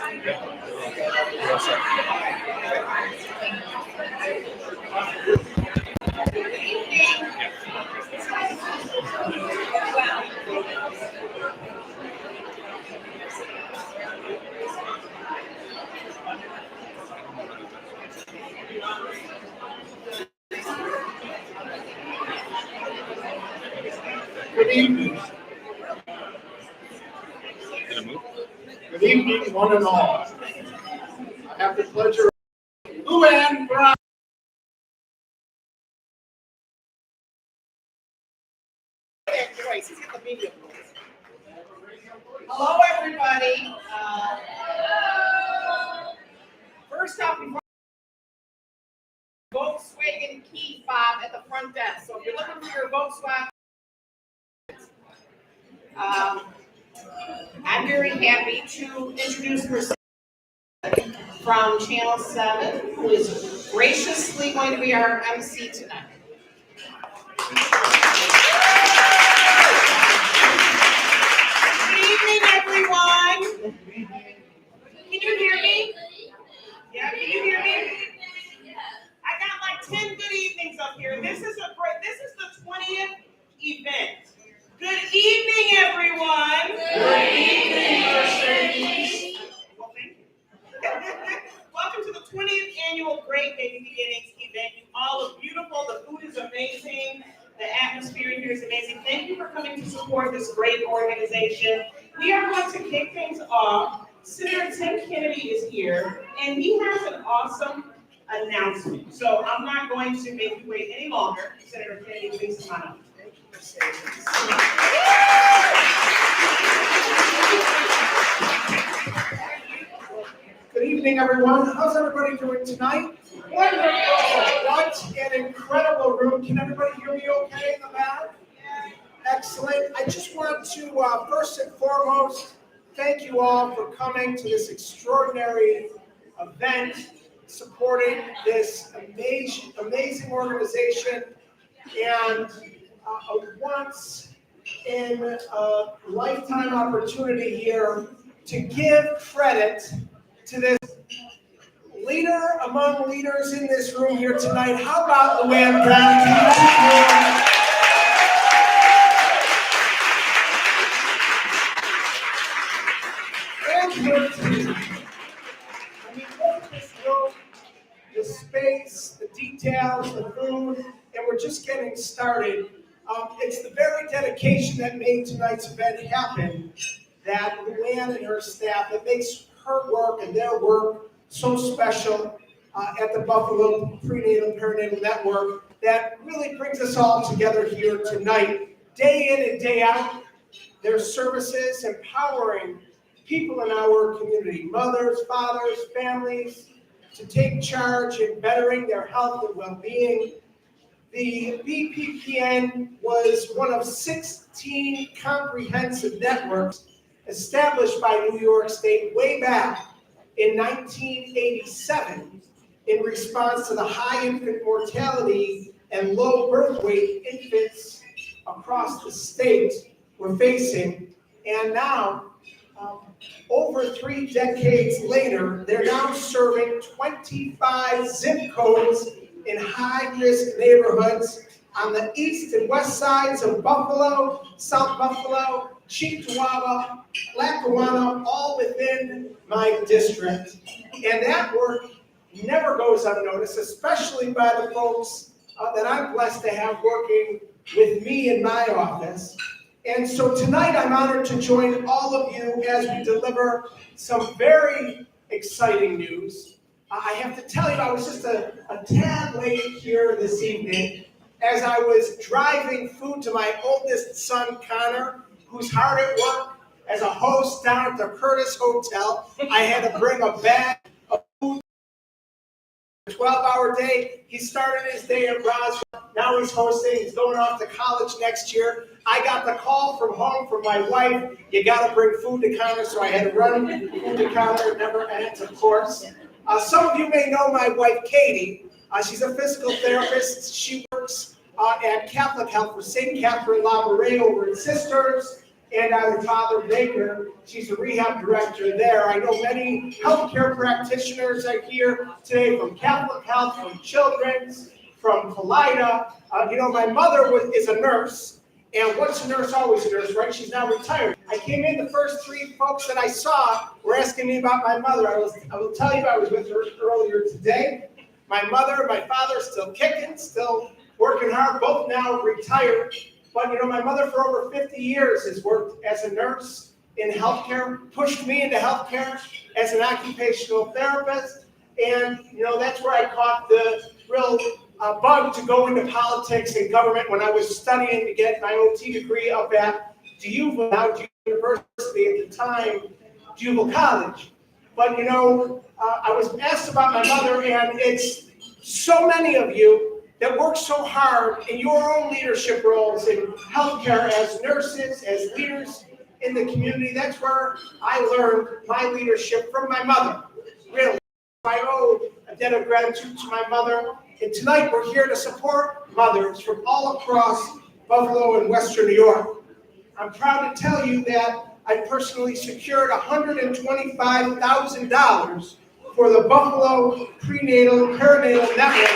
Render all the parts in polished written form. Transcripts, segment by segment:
Good evening. Good evening, one and all. I have the pleasure of Luann Brown. Hello, everybody. First off, before Volkswagen key fob at the front desk. So if you're looking for your Volkswagen, I'm very happy to introduce Mercedes from Channel 7, who is graciously going to be our MC tonight. Good evening, everyone. Can you hear me? Yeah, can you hear me? I got like 10 good evenings up here. This is the 20th event. Good evening, everyone. Good evening, Mercedes. Well, thank you. Welcome to the 20th annual Great Baby Beginnings event. You all look beautiful. The food is amazing. The atmosphere here is amazing. Thank you for coming to support this great organization. We are going to kick things off. Senator Tim Kennedy is here, and he has an awesome announcement. So I'm not going to make you wait any longer. Senator Kennedy, please come on up. Thank you, Mercedes. Good evening, everyone. How's everybody doing tonight? Wonderful. What an incredible room. Can everybody hear me okay in the back? Excellent. I just want to, first and foremost, thank you all for coming to this extraordinary event, supporting this amazing organization, and a once in a lifetime opportunity here to give credit to this leader among leaders in this room here tonight. How about Luann Brown? And her team. I mean, look at this room, the space, the details, the food, and we're just getting started. It's the very dedication that made tonight's event happen that Luann and her staff, that makes her work and their work so special at the Buffalo Prenatal Perinatal Network, that really brings us all together here tonight, day in and day out. Their services empowering people in our community, mothers, fathers, families, to take charge in bettering their health and well-being. The BPPN was one of 16 comprehensive networks established by New York State way back in 1987 in response to the high infant mortality and low birth weight infants across the state were facing. And now, over 3 decades later, they're now serving 25 zip codes in high-risk neighborhoods on the east and west sides of Buffalo, South Buffalo, Cheektowaga, Lackawanna, all within my district. And that work never goes unnoticed, especially by the folks that I'm blessed to have working with me in my office. And so tonight I'm honored to join all of you as we deliver some very exciting news. I have to tell you, I was just a tad late here this evening as I was driving food to my oldest son, Connor, who's hard at work as a host down at the Curtis Hotel. I had to bring a bag of food. A 12-hour day. He started his day at Roswell. Now he's hosting. He's going off to college next year. I got the call from home from my wife. You got to bring food to Connor, so I had to run food to Connor. It never ends, of course. Some of you may know my wife, Katie. She's a physical therapist. She works at Catholic Health for St. Catherine Labouré over in Sisters. and our Father Baker. She's a rehab director there. I know many healthcare practitioners are here today from Catholic Health, from Children's, from Kaleida. My mother is a nurse, and once a nurse, always a nurse, right? She's now retired. I came in, the first three folks that I saw were asking me about my mother. I will tell you, I was with her earlier today. My mother and my father still kicking, still working hard, both now retired. But my mother for over 50 years has worked as a nurse in healthcare, pushed me into healthcare as an occupational therapist. And that's where I caught the real bug to go into politics and government when I was studying to get my OT degree up at DUVA, now Duke University at the time, DUVA College. But I was asked about my mother, and it's so many of you that work so hard in your own leadership roles in healthcare as nurses, as leaders in the community. That's where I learned my leadership from my mother. Really, I owe a debt of gratitude to my mother. And tonight we're here to support mothers from all across Buffalo and Western New York. I'm proud to tell you that I personally secured $125,000 for the Buffalo Prenatal Perinatal Network.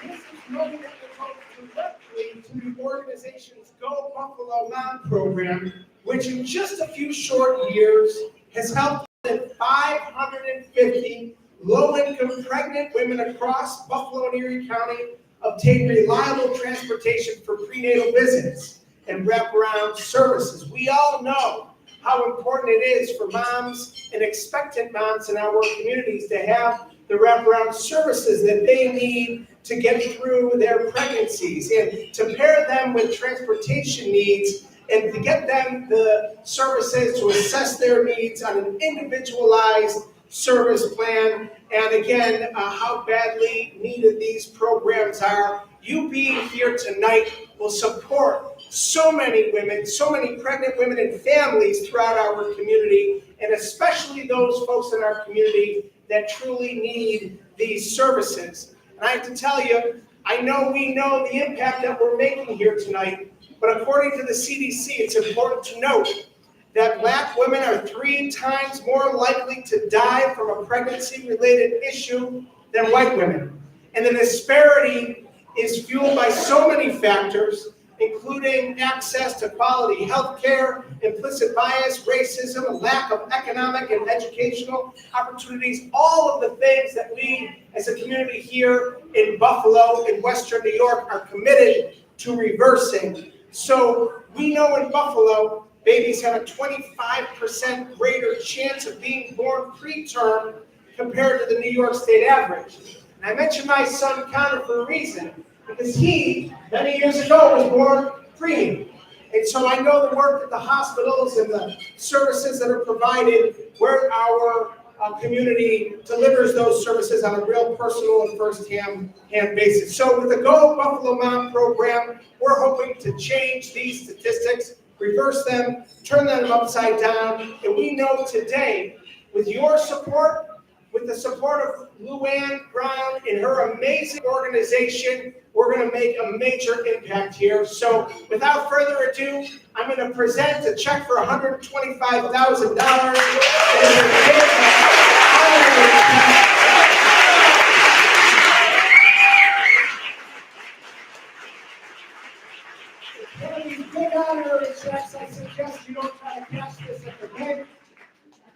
This is money that will go directly to the organization's Go Buffalo Mom program, which in just a few short years has helped 550 low-income pregnant women across Buffalo and Erie County obtain reliable transportation for prenatal visits and wraparound services. We all know how important it is for moms and expectant moms in our communities to have the wraparound services that they need to get through their pregnancies and to pair them with transportation needs and to get them the services to assess their needs on an individualized service plan. And again, how badly needed these programs are. You being here tonight will support so many women, so many pregnant women and families throughout our community, and especially those folks in our community that truly need these services. And I have to tell you, we know the impact that we're making here tonight, but according to the CDC, it's important to note that Black women are 3 times more likely to die from a pregnancy-related issue than white women. And the disparity is fueled by so many factors, including access to quality health care, implicit bias, racism, a lack of economic and educational opportunities, all of the things that we as a community here in Buffalo and Western New York are committed to reversing. So we know in Buffalo, babies have a 25% greater chance of being born preterm compared to the New York State average. And I mentioned my son Connor for a reason, because he, many years ago, was born preemie. And so I know the work that the hospitals and the services that are provided where our community delivers those services on a real personal and first-hand basis. So with the Go Buffalo Mom program, we're hoping to change these statistics, reverse them, turn them upside down. And we know today, with your support, with the support of Luann Brown and her amazing organization, we're going to make a major impact here. So without further ado, I'm going to present a check for $125,000. Big honorary checks. I suggest you don't try to cash this at the bank,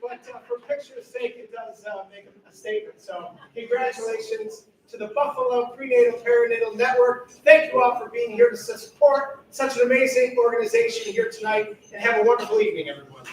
but for picture's sake, it does make a statement. So congratulations to the Buffalo Prenatal Perinatal Network. Thank you all for being here to support such an amazing organization here tonight, and have a wonderful evening, everyone.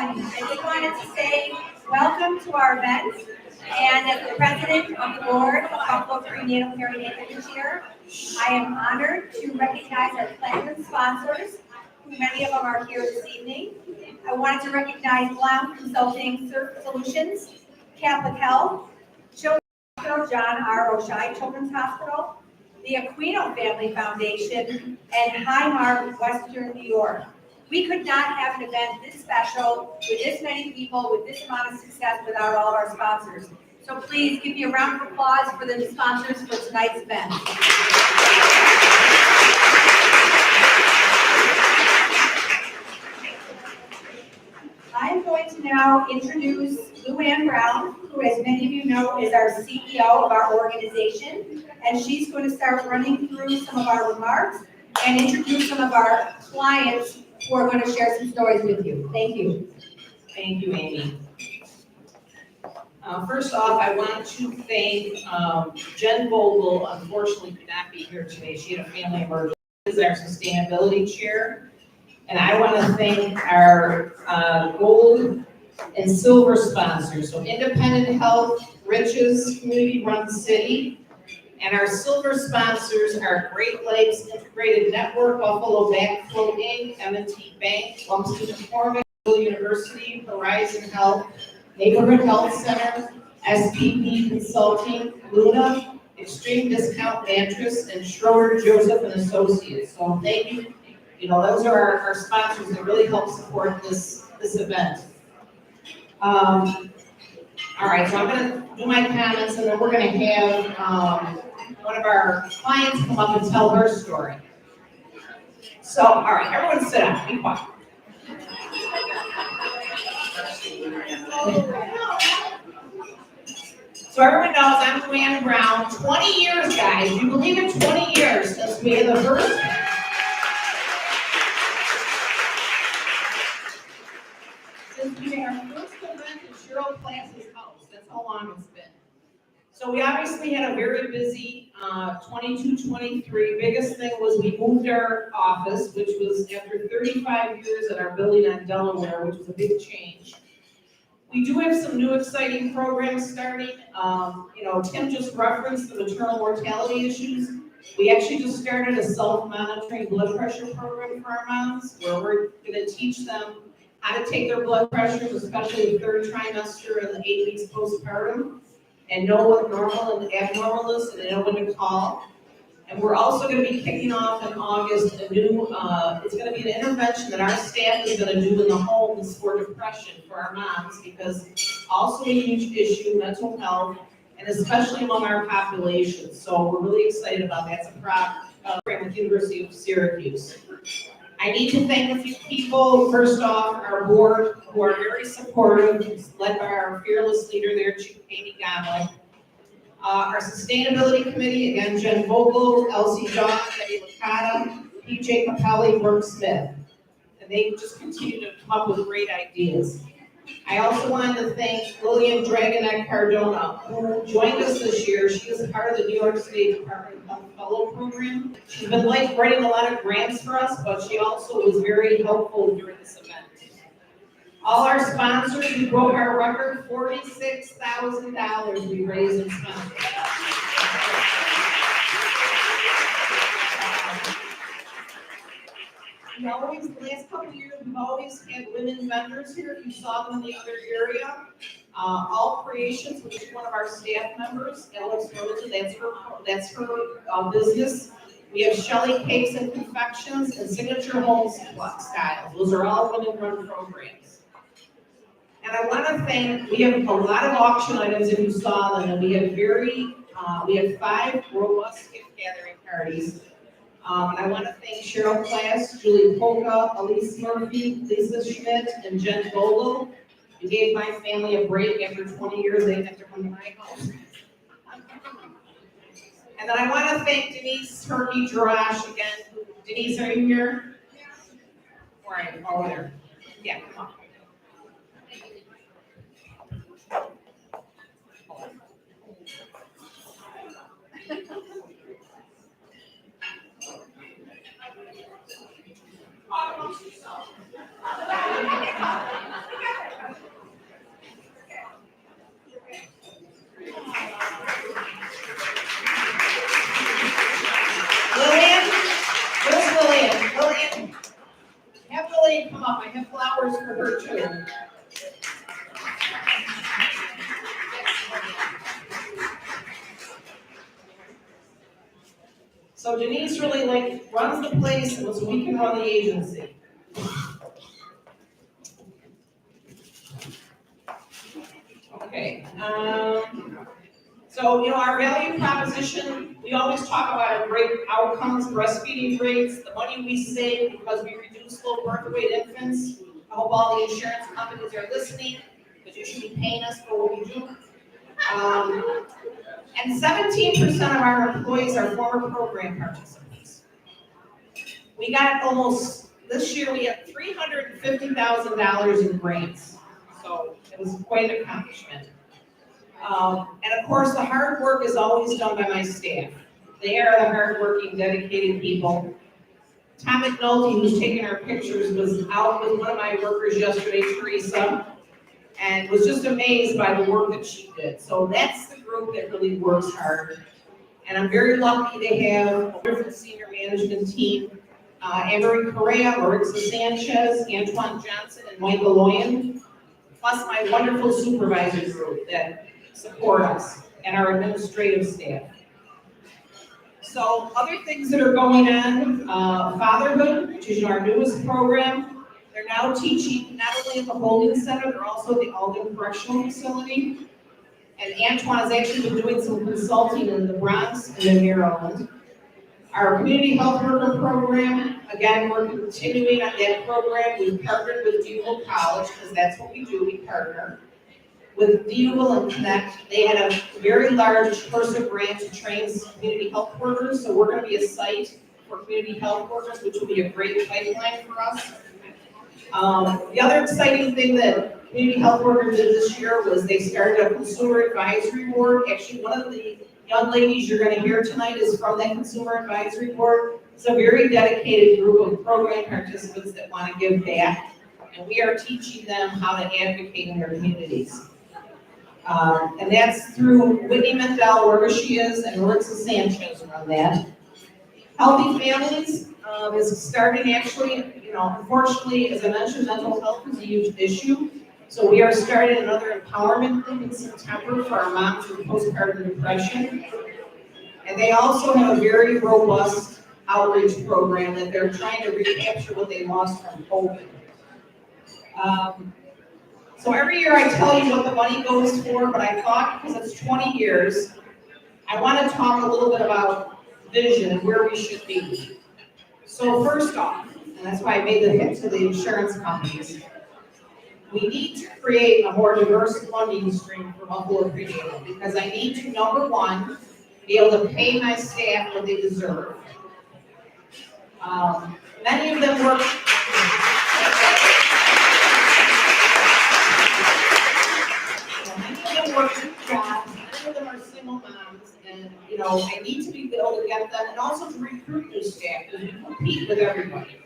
everyone. I just wanted to say welcome to our event. And as the president of the board of Buffalo Prenatal Care and Infant this year, I am honored to recognize our platinum sponsors, who many of them are here this evening. I wanted to recognize Blount Consulting Solutions, Catholic Health, Children's Hospital, John R. O'Shea Children's Hospital, the Aquino Family Foundation, and Highmark, Western New York. We could not have an event this special, with this many people, with this amount of success without all of our sponsors. So please give me a round of applause for the sponsors for tonight's event. I'm going to now introduce Lou Ann Brown, who, as many of you know, is our CEO of our organization, and she's going to start running through some of our remarks and introduce some of our clients who are going to share some stories with you. Thank you. Thank you, Amy. First off, I want to thank Jen Vogel. Unfortunately, could not be here today. She had a family emergency. She is our sustainability chair. And I want to thank our gold and silver sponsors. So Independent Health, Riches, Community Run City. And our silver sponsors are Great Lakes Integrated Network, Buffalo Backflow Inc., M&T Bank, Lumsden McCormick, University, Horizon Health, Neighborhood Health Center, SPP Consulting, Luna, Extreme Discount Mattress, and Schroeder Joseph and Associates. So thank you. You know, those are our sponsors that really help support this event. All right, so I'm going to do my comments, and then we're going to have one of our clients come up and tell her story. So, all right, everyone sit down, be quiet. So everyone knows I'm Joanne Brown. 20 years, guys. Do you believe it? 20 years since we had the first. Since we had our first event in Cheryl Class's house. That's how long it's been. So we obviously had a very busy 22-23. Biggest thing was we moved our office, which was after 35 years at our building on Delaware, which was a big change. We do have some new exciting programs starting. You know, Tim just referenced the maternal mortality issues. We actually just started a self-monitoring blood pressure program for our moms, where we're going to teach them how to take their blood pressures, especially the third trimester and the 8 weeks postpartum, and know what normal and abnormal is, and they know when to call. And we're also going to be kicking off in August a new, it's going to be an intervention that our staff is going to do in the homes for depression for our moms, because also a huge issue, mental health, and especially among our population. So we're really excited about that. It's a program with the University of Syracuse. I need to thank a few people. First off, our board, who are very supportive, led by our fearless leader there, Amy Gomlich. Our sustainability committee, again, Jen Vogel, Elsie Dawn, Betty Licata, PJ Capelli, Brooke Smith. And they just continue to come up with great ideas. I also wanted to thank Lillian Dragonet Cardona, who joined us this year. She is part of the New York State Department of Health Fellow Program. She's been writing a lot of grants for us, but she also was very helpful during this event. All our sponsors, we broke our record, $46,000 we raised in sponsors. We always, the last couple of years, we've always had women vendors here. If you saw them in the other area, All Creations, which is one of our staff members, Alex Rosen, that's her business. We have Shelley Cakes and Confections and Signature Home Styles. Those are all women-run programs. And I want to thank, we have a lot of auction items if you saw them, and we have 5 robust gift gathering parties. And I want to thank Cheryl Class, Julie Polka, Elise Murphy, Lisa Schmidt, and Jen Vogel. You gave my family a break after 20 years. They didn't have to come to my house. And then I want to thank Denise Turkey Jarash again. Denise, are you here? All right, over there. Yeah, come on. Renee come up? I have flowers for her too. So Denise really runs the place so we can run the agency. Okay. So, our value proposition, we always talk about our great outcomes, breastfeeding rates, the money we save because we reduce low birth weight infants. I hope all the insurance companies are listening, because you should be paying us for what we do. And 17% of our employees are former program participants. We got this year we had $350,000 in grants. So it was quite an accomplishment. And of course, the hard work is always done by my staff. They are the hardworking, dedicated people. Tom McNulty, who's taking our pictures, was out with one of my workers yesterday, Teresa, and was just amazed by the work that she did. So that's the group that really works hard. And I'm very lucky to have a wonderful senior management team. Anne-Marie Correa, Marissa Sanchez, Antoine Johnson, and Michael Loyan, plus my wonderful supervisor group that support us, and our administrative staff. So other things that are going on, fatherhood, which is our newest program. They're now teaching not only at the holding center, they're also at the Alden Correctional Facility. And Antoine has actually been doing some consulting in the Bronx and in Maryland. Our community health worker program, again, we're continuing on that program. We've partnered with DeUval College, because that's what we do, we partner with DeUval and Connect. They had a very large HRSA grant to train community health workers, so we're going to be a site for community health workers, which will be a great pipeline for us. The other exciting thing that community health workers did this year was they started a consumer advisory board. Actually, one of the young ladies you're going to hear tonight is from that consumer advisory board. It's a very dedicated group of program participants that want to give back, and we are teaching them how to advocate in their communities. And that's through Whitney Mendel, wherever she is, and Marissa Sanchez run that. Healthy Families is starting actually, unfortunately, as I mentioned, mental health is a huge issue. So we are starting another empowerment thing in September for our moms with postpartum depression. And they also have a very robust outreach program that they're trying to recapture what they lost from COVID. So every year I tell you what the money goes for, but I thought because it's 20 years, I want to talk a little bit about vision and where we should be. So first off, and that's why I made the hit to the insurance companies, we need to create a more diverse funding stream for Buffalo Prenatal, because I need to, number one, be able to pay my staff what they deserve. Many of them work. Many of them work jobs. Many of them are single moms, and I need to be able to get them, and also to recruit new staff, because we compete with everybody.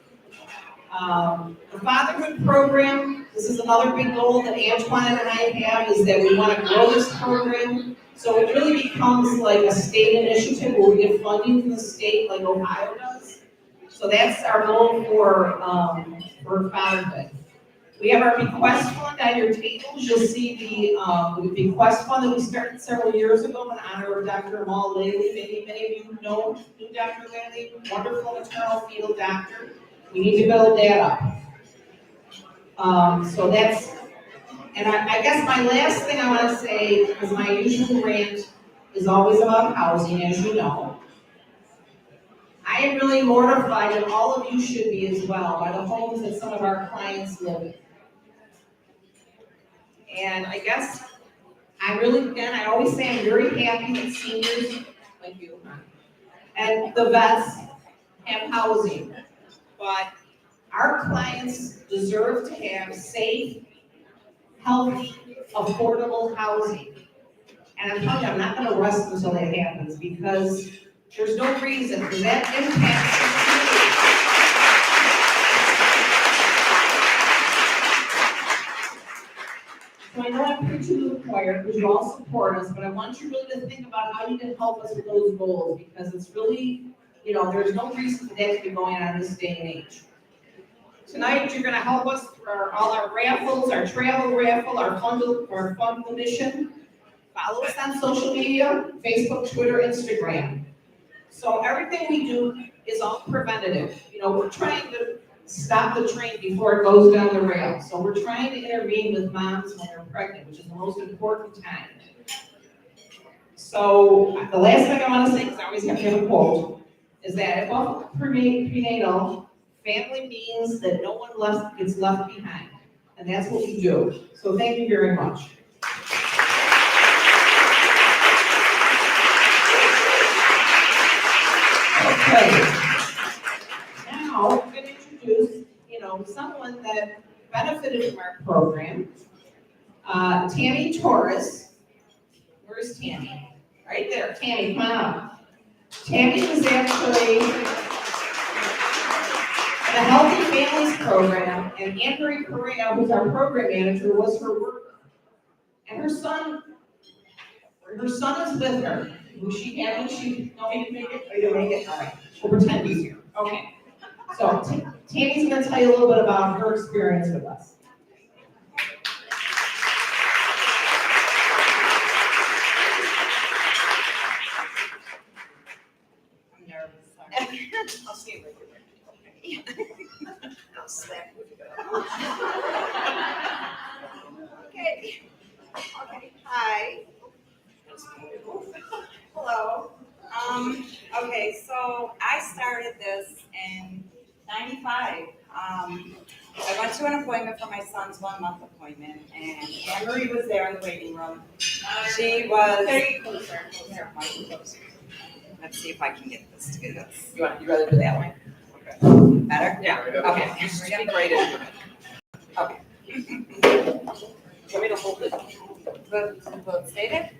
The fatherhood program, this is another big goal that Antoine and I have, is that we want to grow this program so it really becomes like a state initiative where we get funding from the state like Ohio does. So that's our goal for fatherhood. We have our bequest fund on your tables. You'll see the bequest fund that we started several years ago in honor of Dr. Amal Laley. Many of you knew Dr. Laley, wonderful maternal fetal doctor. We need to build that up. So that's, and I guess my last thing I want to say, because my usual rant is always about housing, as you know. I am really mortified, and all of you should be as well, by the homes that some of our clients live in. And I guess I always say I'm very happy that seniors like you and the vets have housing. But our clients deserve to have safe, healthy, affordable housing. And I'm telling you, I'm not going to rest until that happens, because there's no reason for that impact. So I know I'm preaching to the choir because you all support us, but I want you really to think about how you can help us with those goals, because it's really, there's no reason for that to be going on in this day and age. Tonight, you're gonna help us for all our raffles, our travel raffle, our fund mission. Follow us on social media, Facebook, Twitter, Instagram. So everything we do is all preventative. You know, we're trying to stop the train before it goes down the rail. So we're trying to intervene with moms when they're pregnant, which is the most important time. So the last thing I want to say, because I always have to have a quote, is that if all prenatal, family means that no one gets left behind. And that's what we do. So thank you very much. Okay. Now, I'm going to introduce, someone that benefited from our program. Tammy Torres. Where's Tammy? Right there. Tammy, come on up. Tammy was actually in the Healthy Families Program, and Anne-Marie Correa, who's our program manager, was her worker. And her son is with her. Who she had when she, no, you didn't make it? Oh, you didn't make it? All right. We'll pretend he's here. Okay. So Tammy's going to tell you a little bit about her experience with us. I'm nervous, sorry. I'll stay with you. I'll slap with you. Okay. Okay, hi. Hello. Okay, so I started this in '95. I went to an appointment for my son's 1-month appointment, and Anne-Marie was there in the waiting room. She was. Here, let's see if I can get this to do this. You rather do that way? Better? Yeah. Okay. Just be great at it. Okay. Want me to hold it? Will it stay there?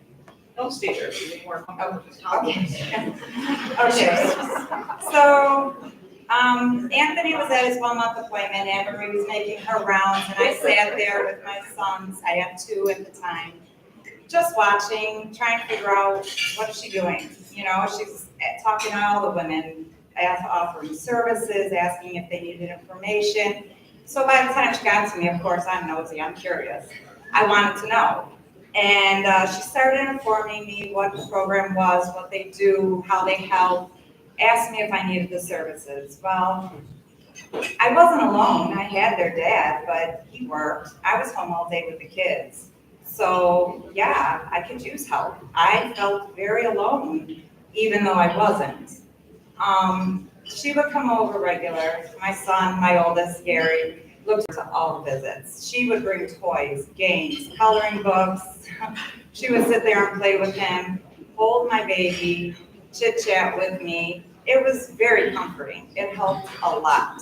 Don't stay there. It'll be more comfortable. Okay. Okay. So, Anthony was at his 1-month appointment, Anne-Marie was making her rounds, and I sat there with my sons, I had 2 at the time, just watching, trying to figure out what is she doing. You know, she's talking to all the women, offering services, asking if they needed information. So by the time she got to me, of course, I'm nosy, I'm curious. I wanted to know. And she started informing me what the program was, what they do, how they help, asked me if I needed the services. Well, I wasn't alone. I had their dad, but he worked. I was home all day with the kids. So yeah, I could use help. I felt very alone, even though I wasn't. She would come over regular. My son, my oldest, Gary, looked to all the visits. She would bring toys, games, coloring books. She would sit there and play with him, hold my baby, chit chat with me. It was very comforting. It helped a lot.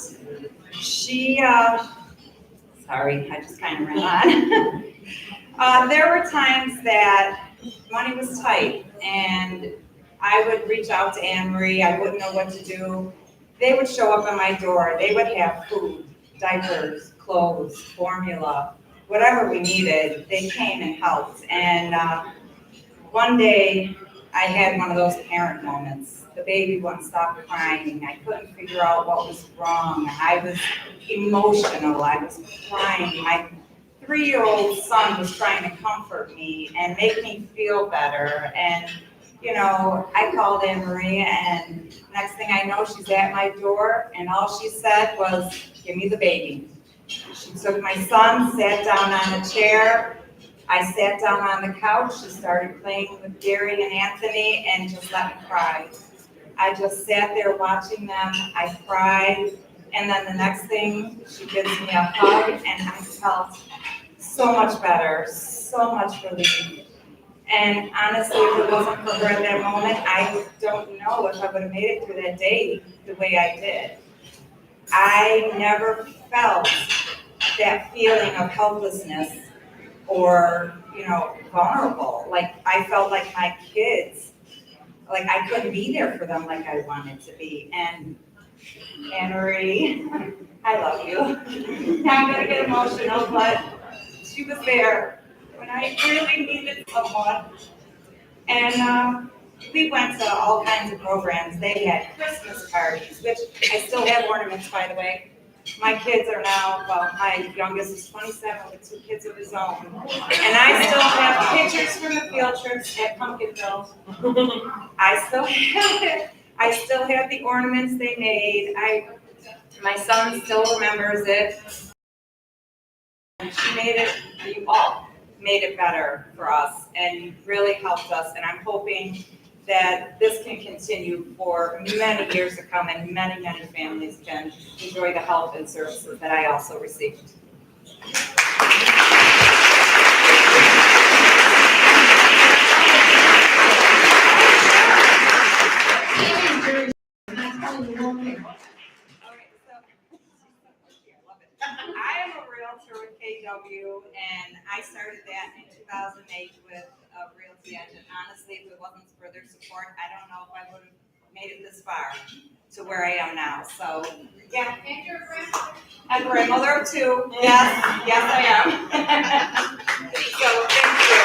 She, sorry, I just kind of ran on. There were times that money was tight and I would reach out to Anne-Marie. I wouldn't know what to do. They would show up at my door. They would have food, diapers, clothes, formula, whatever we needed. They came and helped. And one day I had one of those parent moments. The baby wouldn't stop crying. I couldn't figure out what was wrong. I was emotional. I was crying. My 3-year-old son was trying to comfort me and make me feel better. And you know, I called Anne-Marie, and next thing I know, she's at my door, and all she said was, "Give me the baby." She took my son, sat down on a chair. I sat down on the couch. She started playing with Gary and Anthony, and just let me cry. I just sat there watching them. I cried, and then the next thing, she gives me a hug, and I felt so much better, so much relief. And honestly, if it wasn't for her at that moment, I don't know if I would have made it through that day the way I did. I never felt that feeling of helplessness or, vulnerable. Like I felt like my kids, like I couldn't be there for them like I wanted to be. And Anne-Marie, I love you. Now I'm gonna get emotional, but she was there when I really needed someone. And we went to all kinds of programs. They had Christmas parties, which I still have ornaments, by the way. My kids are now, well, my youngest is 27 with 2 kids of his own. And I still have pictures from the field trips at Pumpkinville. I still have the ornaments they made. My son still remembers it. She made it, you all made it better for us and really helped us. And I'm hoping that this can continue for many years to come and many, many families can enjoy the help and services that I also received. I am a realtor with KW, and I started that in 2008 with a realty agent. Honestly, if it wasn't for their support, I don't know if I would have made it this far to where I am now. So, yeah. And you're a grandmother of 2. Yes, I am. So, thank you.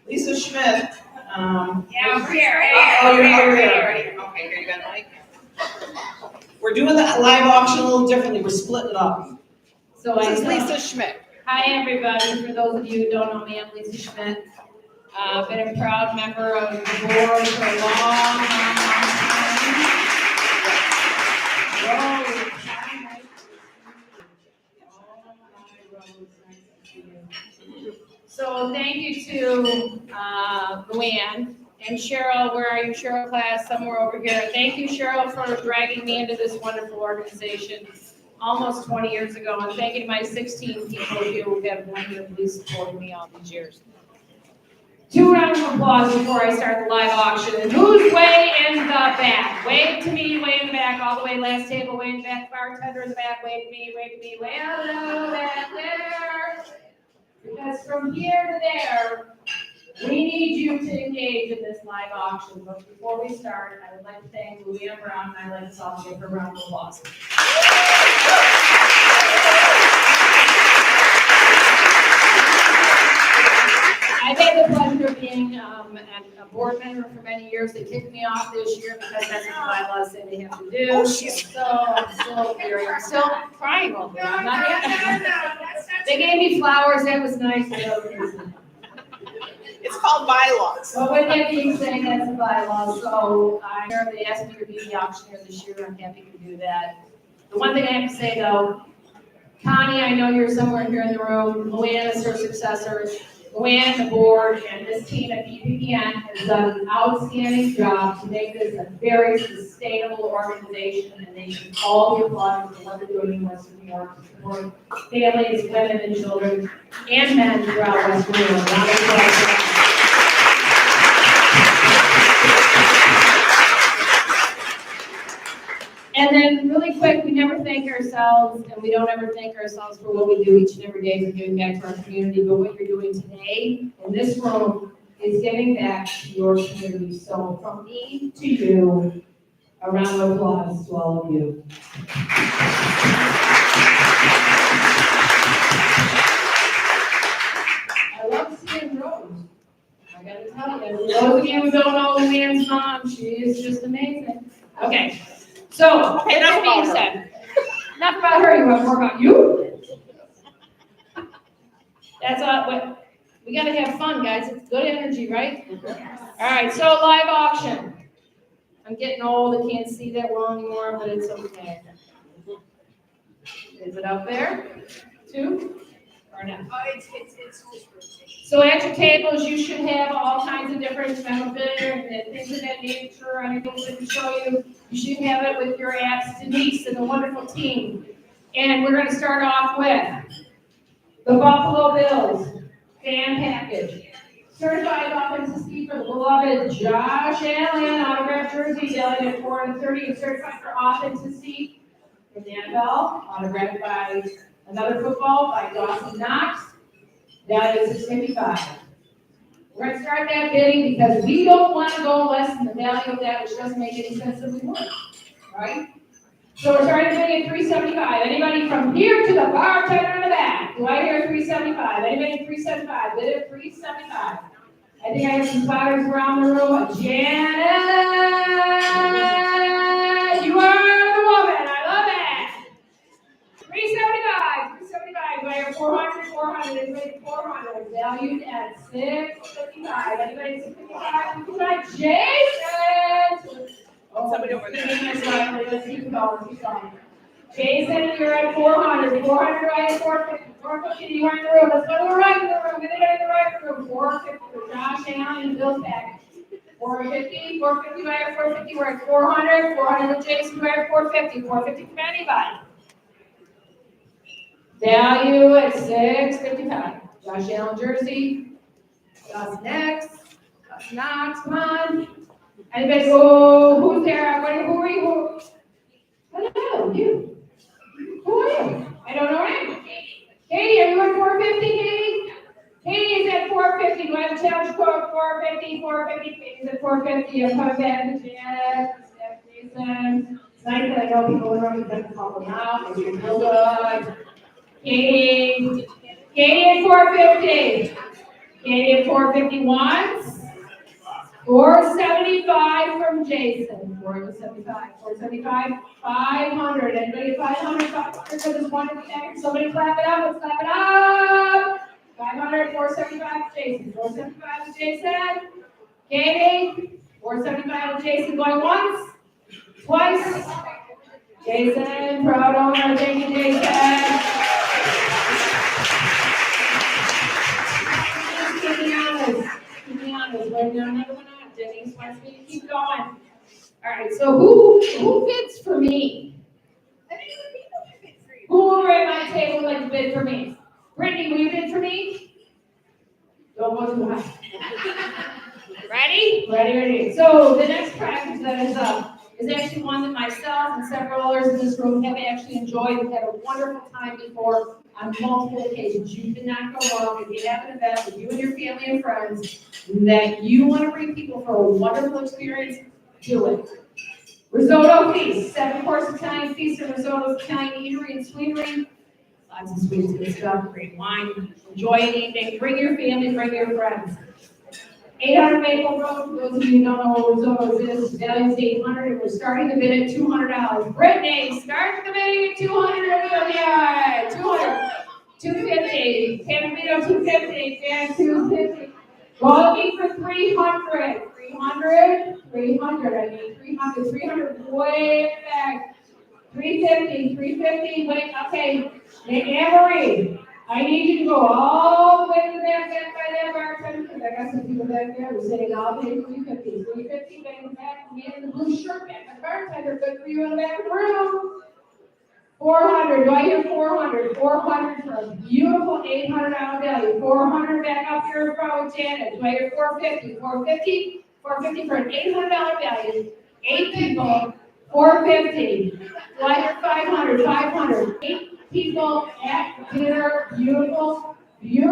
Lisa Schmidt. Yeah, over here. Oh, you're over here. Okay, here you go, Mike. We're doing the live auction a little differently. We're splitting it up. So This is Lisa Schmidt. Hi, everybody. For those of you who don't know me, I'm Lisa Schmidt. Been a proud member of the board for a long time. So thank you to Luann and Cheryl. Where are you, Cheryl class? Somewhere over here. Thank you, Cheryl, for dragging me into this wonderful organization almost 20 years ago. And thank you to my 16 people here who have wonderfully supported me all these years. 2 rounds of applause before I start the live auction. And who's way in the back? Wave to me, way in the back, all the way last table, way in the back, bartender in the back, wave to me, way hello back there. Because from here to there, we need you to engage in this live auction. But before we start, I would like to thank Luann Brown, and I'd like to also give her a round of applause. I've had the pleasure of being a board member for many years. They kicked me off this year because that's what the bylaws say they have to do. Oh, she's So I'm still crying over it. I'm not happy. They gave me flowers. That was nice. It's called bylaws. But with that being said, that's the bylaws. So they asked me to be the auctioneer this year. I'm happy to do that. The one thing I have to say though, Connie, I know you're somewhere here in the room. Luann is her successor. Luann, the board, and this team at PPPN has done an outstanding job to make this a very sustainable organization, and they should all be applauded for what they're doing in Western New York to support families, women, and children, and men throughout Western New York. Round of applause. And then really quick, we never thank ourselves, and we don't ever thank ourselves for what we do each and every day for giving back to our community, but what you're doing today in this room is giving back to your community. So from me to you, a round of applause to all of you. I love seeing Rose. I gotta tell you, those of you who don't know Luann's mom, she is just amazing. Okay. So, Okay, that being said, enough about her, you want more about you? That's all, we gotta have fun, guys, it's good energy, right? All right, so live auction. I'm getting old, I can't see that well anymore, but it's okay. Is it up there? 2? Or no? It's So at your tables, you should have all kinds of different memorabilia and things of that nature, anything we can show you. You should have it with your apps, Denise and the wonderful team. And we're going to start off with the Buffalo Bills fan package. Certified offensive speaker, the beloved Josh Allen, autographed jersey, valued at $430, and certified for offensive seat in the NFL, autographed by another football by Dawson Knox. That is $655. We're going to start that bidding because we don't want to go less than the value of that, which doesn't make any sense if we would, right? So we're starting to at 375. Anybody from here to the bartender in the back? Do I hear 375? Anybody at 375? Bid at 375. I think I have some spotters around the room. Janet, you are the woman. I love it. 375. 375. Do I hear 400? 400. Anybody at 400? Valued at 655. Anybody at 655? 655. Jason. Somebody over there. Let's keep going. Keep going. Jason, you're at 400. 400, right? 450. 450, you are in the room. Let's go to the right of the room. Get it in the right room. 450 for Josh, Allen, and Bill Beck. 450, 450, right? 450, we're at 400. 400 with Jason, we're at 450. 450 from anybody. Value at 655. Josh Allen jersey. Gus next. Gus Knox, come on. Anybody? Oh, who's there? Who are you? Hello, you. Who are you? I don't know him. Katie, are you at 450, Katie? Katie is at 450. Do I have a challenge quote? 450, 450. Katie's at 450. I'm coming back to Janet. Jason. It's nice that I know people in the room that can call them out. Maybe you're real good. Katie. Katie at 450. Katie at 451. 475 from Jason. 475. 475. 500. Anybody at 500? 500 for this one at the end. Somebody clap it up. Let's clap it up. 500. 475 with Jason. 475 with Jason. Katie. 475 with Jason. Going once. Twice. Jason. Proud owner. Thank you, Jason. Keep me honest. Keep me honest. Right now, another one. Denise wants me to keep going. All right, so who bids for me? Who over at my table would like to bid for me? Brittany, will you bid for me? Don't go too high. Ready? Ready. So the next practice that is actually one that myself and several others in this room have actually enjoyed. We've had a wonderful time before on multiple occasions. You cannot go wrong if you have an event with you and your family and friends that you want to bring people for a wonderful experience. Do it. Risotto feast, 7-course Italian feast and risotto Italian eatery and sweetery. Lots of sweets and stuff, great wine. Enjoy an evening. Bring your family, bring your friends. 800 Maple Road, for those of you who don't know what risotto is, value is 800, and we're starting the bid at $200. Brittany, start the bidding at 200. Yeah, 200. 250. Camino 250. Jan 250. Going for 300. 300. 300. I need 300. 300 way back. 350. 350. Wait, okay. Anne-Marie, I need you to go all the way to the back by that bartender, because I got some people back there who are saying, I'll pay 350. 350, back in the back, me in the blue shirt back. The bartender, good for you in the back of the room. 400, do I hear 400? 400 for a beautiful $800 value. 400 back up here in front with Janet. Do I hear 450? 450? 450 for an $800 value. 8 people, 450. Do I hear 500? 500. 8 people at dinner, beautiful. You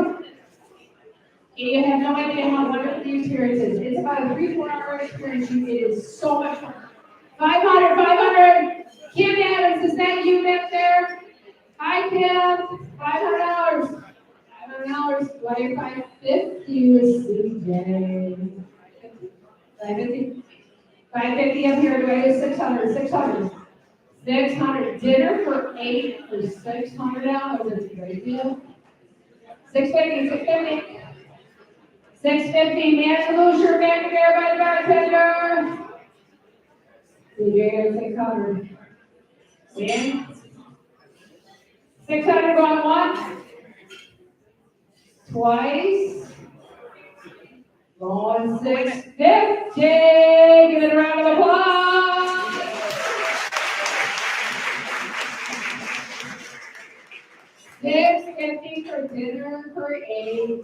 have no idea how wonderful the experience is. It's about a 3-4 hour experience. It is so much fun. 500, 500. Kim Adams, is that you back there? Hi, Kim. $500. $500. Do I hear 550 with CJ? 550. 550 up here. Do I hear 600? 600. 600. Dinner for 8 for $600. That's a great deal. 650. 650. 650. Man in the blue shirt back there by the bartender. CJ, 600. Dan? 600 going once. Twice. Going 650. Give it a round of applause. 650 for dinner for 8.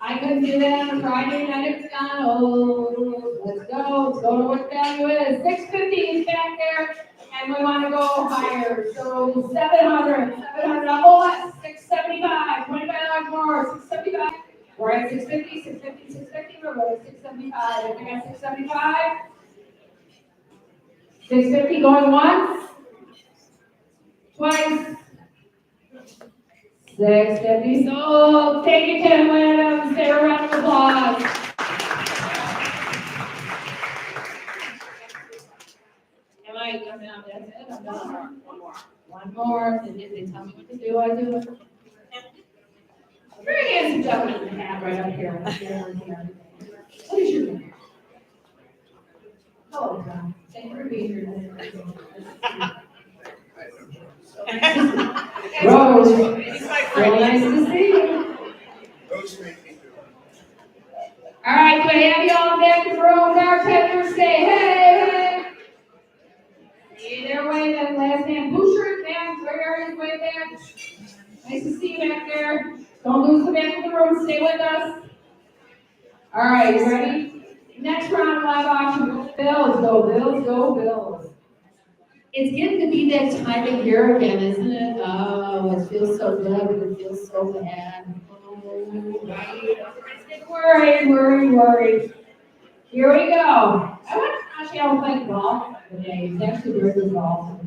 I couldn't do that on a Friday night at McDonald's. Let's go to what value is. 650 is back there, and we want to go higher. So 700, oh, that's 675, $25 more, 675. We're at 650, 650, 650, we're going to 675. If we got 675, 650 going once. twice. 650 sold. Take it, Ken Williams. Say a round of applause. Am I coming out? That's it. I'm done. One more. And if they tell me what to do, I do it. Very handsome gentleman in the hat right up here. What is your name? Hello, Tom. Thank you for being here. Rose. He's my Well, friend. nice to see you. All right, can I have you all back in the room? Bartenders say hey, hey. Hey, their way, that last name. Blue shirt, man. Where are you way back? Nice to see you back there. Don't lose the back of the room. Stay with us. All right, you ready? Next round, live auction. Bills, go Bills, go Bills. It's getting to be that time of year again, isn't it? Oh, it feels so good. It feels so bad. Oh, right. Worried. Here we go. I want to actually I play golf today. It's actually very good golf.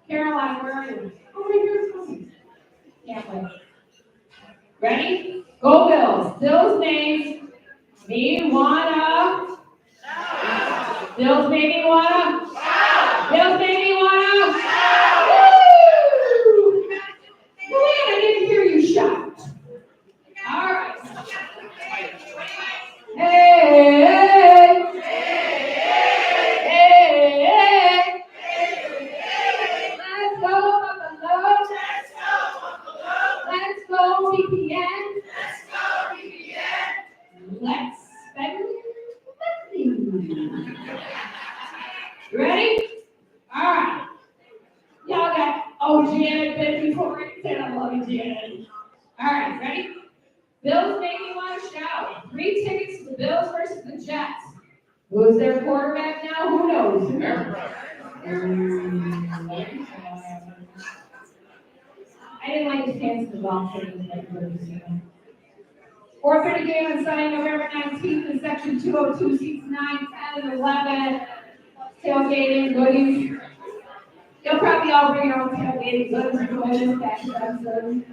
Caroline, where are you? Oh, right here. Coming. Can't wait. Ready? Go Bills. Bills names. Me wanna. Bills made me wanna. Bills made me wanna. Woo! Luann, I didn't hear you shout. All right. Hey, hey. Let's go, Buffalo. Let's go, VPN. Let's spend money. You ready? All right. Y'all got, Janet been before it said I love you, Janet. All right, ready? Bills make me want to shout. 3 tickets to the Bills versus the Jets. Who's their quarterback now? Who knows? I didn't like his pants in the golf game. 4:30 game on Sunday, November 19th in section 202, seats 9, 10, and 11. Tailgating goodies. You'll probably all bring your own tailgating goodies to this episode.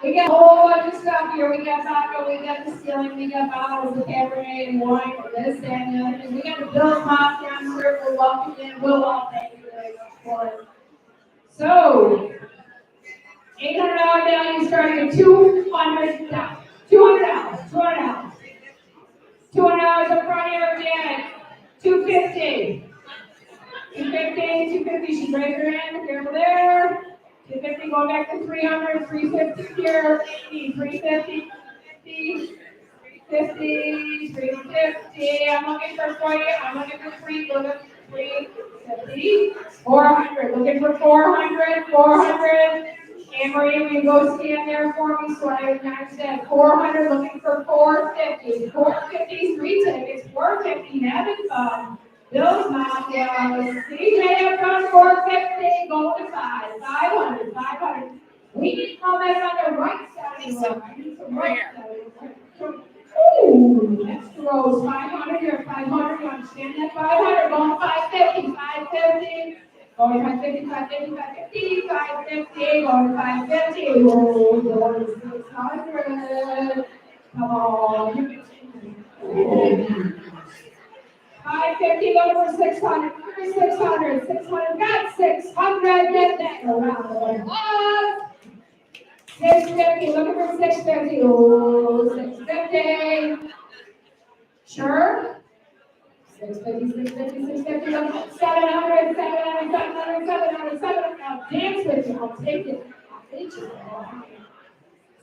We got a whole bunch of stuff here. We got vodka, we got the ceiling, we got bottles of Cabernet and wine, this, that, and the other thing. We got the Bills Mafia on here. We'll welcome in. We'll all thank you for it. So, $800 value starting at $200. $200 up front here, Janet. $250. $250. She's raising her hand. Careful there. $250 going back to $300. $350 here. $80. $350. $350. $350. I'm looking for you. I'm looking for $350. $400. Looking for $400. Anne Marie, will you go stand there for me so I understand? $400, looking for $450. $450, 3 tickets. $450, having fun. Bills Mafia. CJ up front, $450, going to $500. $500. We need comments on the right side of the room. I need some right side of the room. Ooh, next row is $500 here. $500, you understand that? $500, going $550. $550. Going $550, $550, $550, going $550. Oh, going $600. Come on. $550, going for $600. $600. Got $600. Get that around the block. $650, looking for $650. Oh, $650. Sure. $650, $700. Now dance with you. I'll take it.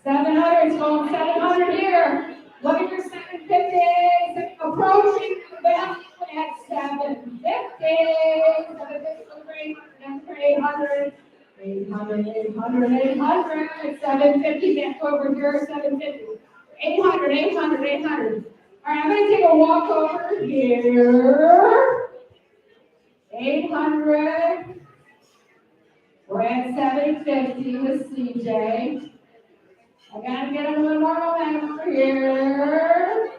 $700 is going $700 here. Looking for $750. Approaching the value at $750. $800. $750 back over here. $750. $800. All right, I'm going to take a walk over here. $800. We're at $750 with CJ. I got to get a little more momentum over here.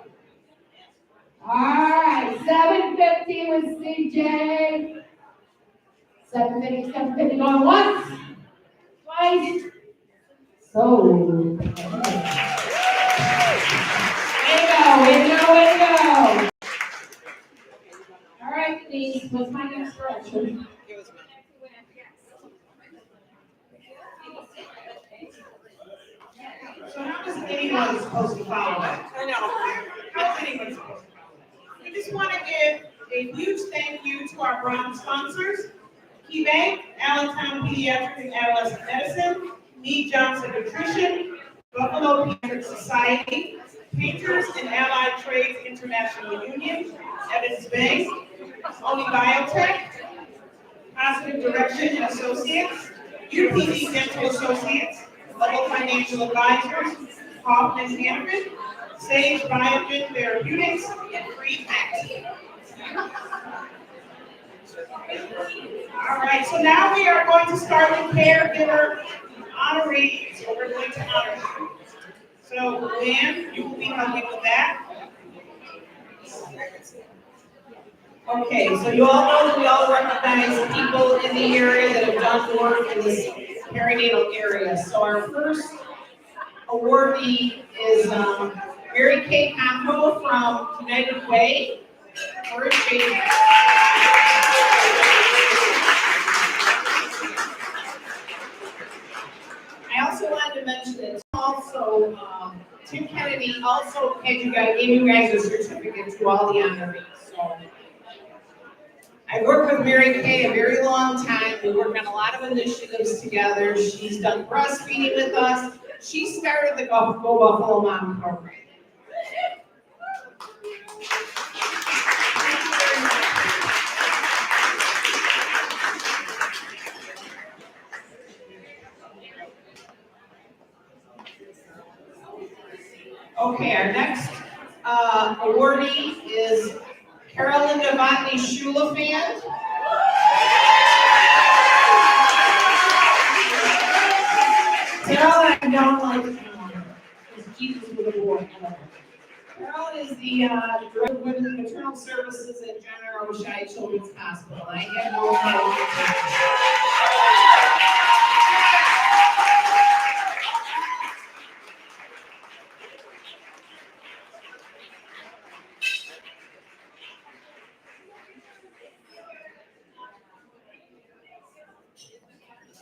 All right, $750 with CJ. $750 50, 750, going once, twice. So. Way to go, way to go, way to go. All right, Denise, what's my next direction? So how is anyone supposed to follow that? I know. How is anyone supposed to follow that? We just want to give a huge thank you to our bronze sponsors, KeyBank, Allentown Pediatric and Adolescent Medicine, Mead Johnson Nutrition, Buffalo Pediatric Society, Painters and Allied Trades International Union, Evans Bank, Oni Biotech, Positive Direction and Associates, UPD Dental Associates, Level Financial Advisors, Hoffman Hanford, Sage Biogen Therapeutics, and Free Tax. All right, so now we are going to start with caregiver honorees. So we're going to honor you. So, Dan, you will be helping with that. Okay, so you all know that we all recognize people in the area that have done work in this perinatal area. So our first awardee is Mary Kay Campo from United Way. For his baby. I also wanted to mention that also Tim Kennedy also gave you guys a certificate to all the honorees. So I worked with Mary Kay a very long time. We worked on a lot of initiatives together. She's done breastfeeding with us. She started the Go Buffalo Mom program. Okay, our next awardee is Carolyn Devotney Shulafan. Carolyn, I don't like because Jesus was a boy. Carolyn is the Director of Women's and Maternal Services at General Oshai Children's Hospital. I have no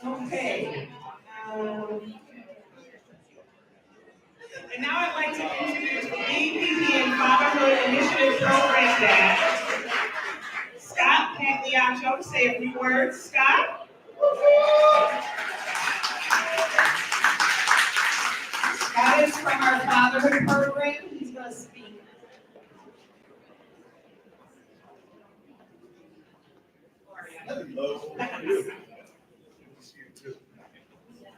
Okay. And now I'd like to introduce the APP and Fatherhood Initiative Program Dad, Scott Pagliaccio, to say a few words. Scott? Scott is from our Fatherhood program. He's going to speak. Hello.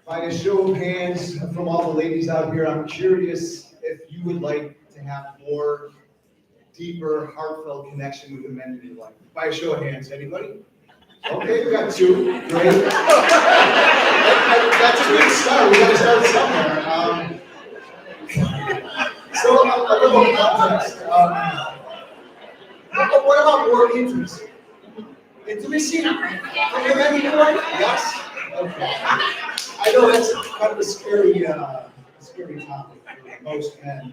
By a show of hands from all the ladies out here, I'm curious if you would like to have more deeper, heartfelt connection with the men in your life. By a show of hands, anybody? Okay, we got two. Great. That's a good start. We got to start somewhere. So a little context. What about more intimacy? Intimacy? From the men in your life? Yes. Okay. I know that's kind of a scary topic for most men.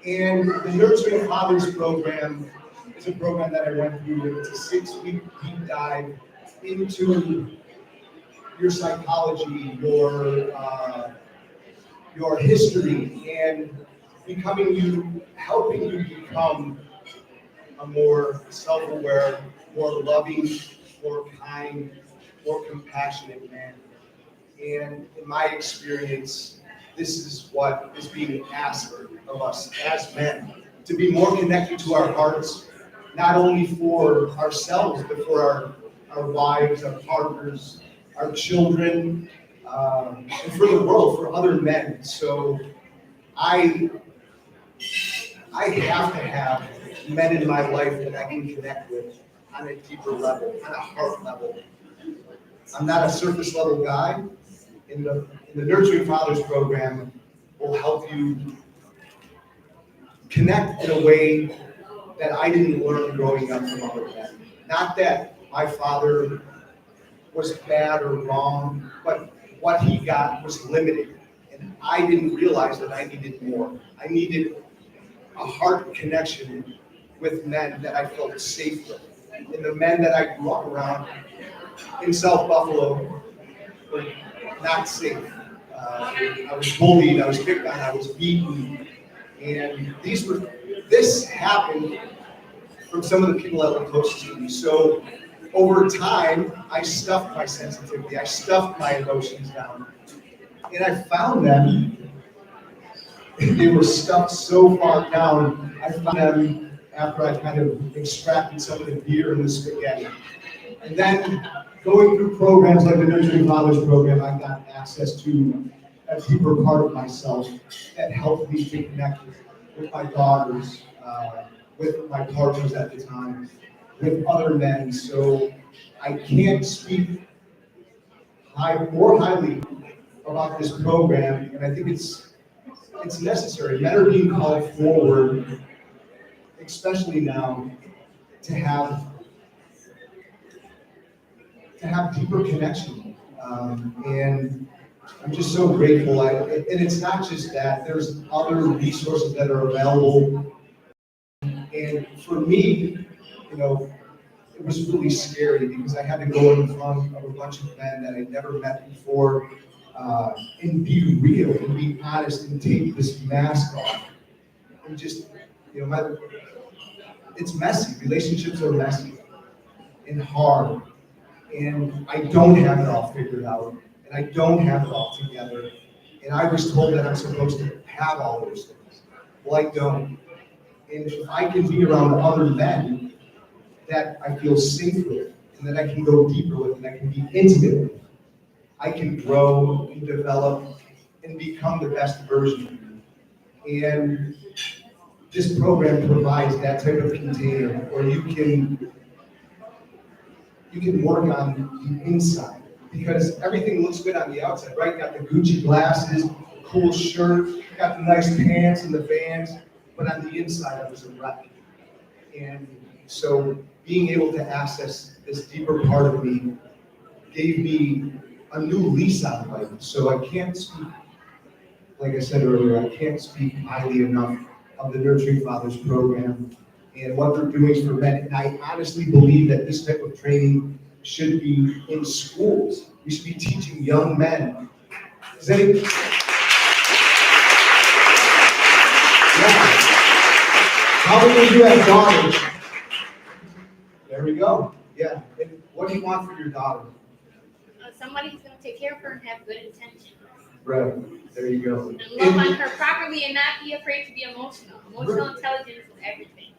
And the Nurturing Fathers program is a program that I went through. It's a 6-week deep dive into your psychology, your history, and helping you become a more self-aware, more loving, more kind, more compassionate man. And in my experience, this is what is being asked of us as men, to be more connected to our hearts, not only for ourselves, but for our wives, our partners, our children, and for the world, for other men. So I have to have men in my life that I can connect with on a deeper level, on a heart level. I'm not a surface level guy. In the Nurturing Fathers program will help you connect in a way that I didn't learn growing up from other men. Not that my father was bad or wrong, but what he got was limited. And I didn't realize that I needed more. I needed a heart connection with men that I felt safe with. And the men that I grew up around in South Buffalo were not safe. I was bullied, I was picked on, I was beaten. And this happened from some of the people that were closest to me. So over time, I stuffed my sensitivity, I stuffed my emotions down. And I found them, they were stuffed so far down, I found them after I kind of extracted some of the beer and the spaghetti. And then going through programs like the Nurturing Fathers program, I got access to a deeper part of myself that helped me to connect with my daughters, with my partners at the time, with other men. So I can't speak more highly about this program, and I think it's necessary. Men are being called forward, especially now, to have deeper connection. And I'm just so grateful. And it's not just that, there's other resources that are available. And for me, you know, it was really scary because I had to go in front of a bunch of men that I'd never met before, and be real and be honest and take this mask off. And just, you know, it's messy. Relationships are messy and hard. And I don't have it all figured out, and I don't have it all together. And I was told that I'm supposed to have all those things. Well, I don't. And if I can be around other men that I feel safe with, and that I can go deeper with, and I can be intimate with, I can grow and develop and become the best version of me. And this program provides that type of container where you can work on the inside, because everything looks good on the outside, right? Got the Gucci glasses, cool shirt, got the nice pants and the Vans, but on the inside I was a wreck. And so being able to access this deeper part of me gave me a new lease on life. So I can't speak, like I said earlier, I can't speak highly enough of the Nurturing Fathers program and what they're doing for men. And I honestly believe that this type of training should be in schools. We should be teaching young men. Is any? Yeah. How many of you have daughters? There we go. Yeah. And what do you want for your daughter? Somebody who's going to take care of her and have good intentions. Right. There you go. And love on her properly and not be afraid to be emotional. Emotional intelligence is everything.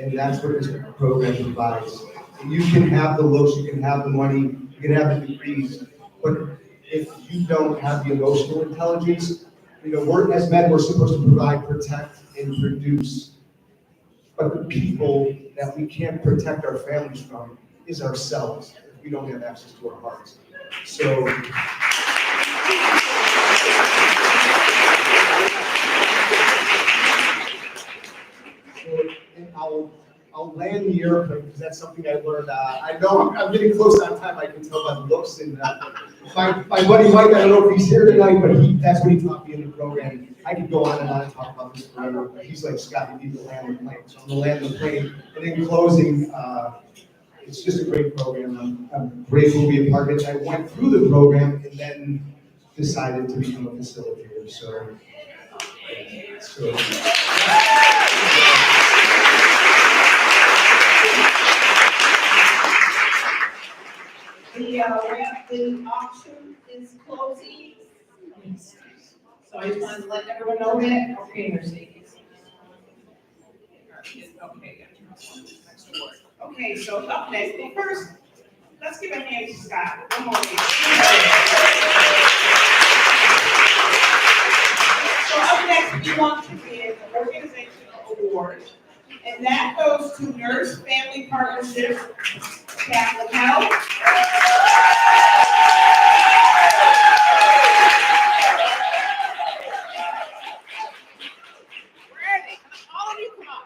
And that's what this program provides. You can have the looks, you can have the money, you can have the degrees, but if you don't have the emotional intelligence, you know, as men, we're supposed to provide, protect, and produce. But the people that we can't protect our families from is ourselves if we don't have access to our hearts. So. I'll land the airplane because that's something I learned. I know I'm getting close on time. I can tell by the looks. And my buddy Mike, I don't know if he's here tonight, but that's what he taught me in the program. I could go on and talk about this forever. But he's like, Scott, you need to land the plane. So I'm going to land the plane. And in closing, it's just a great program. I'm grateful to be a part of it. I went through the program and then decided to become a facilitator. So The auction is closing. So I just wanted to let everyone know that. Okay, Mercedes. Okay, so up next, well, first, let's give a hand to Scott. One more thing. So up next, we want to give an organizational award, and that goes to Nurse Family Partnership, Catholic Health. Where are they? All of you come on.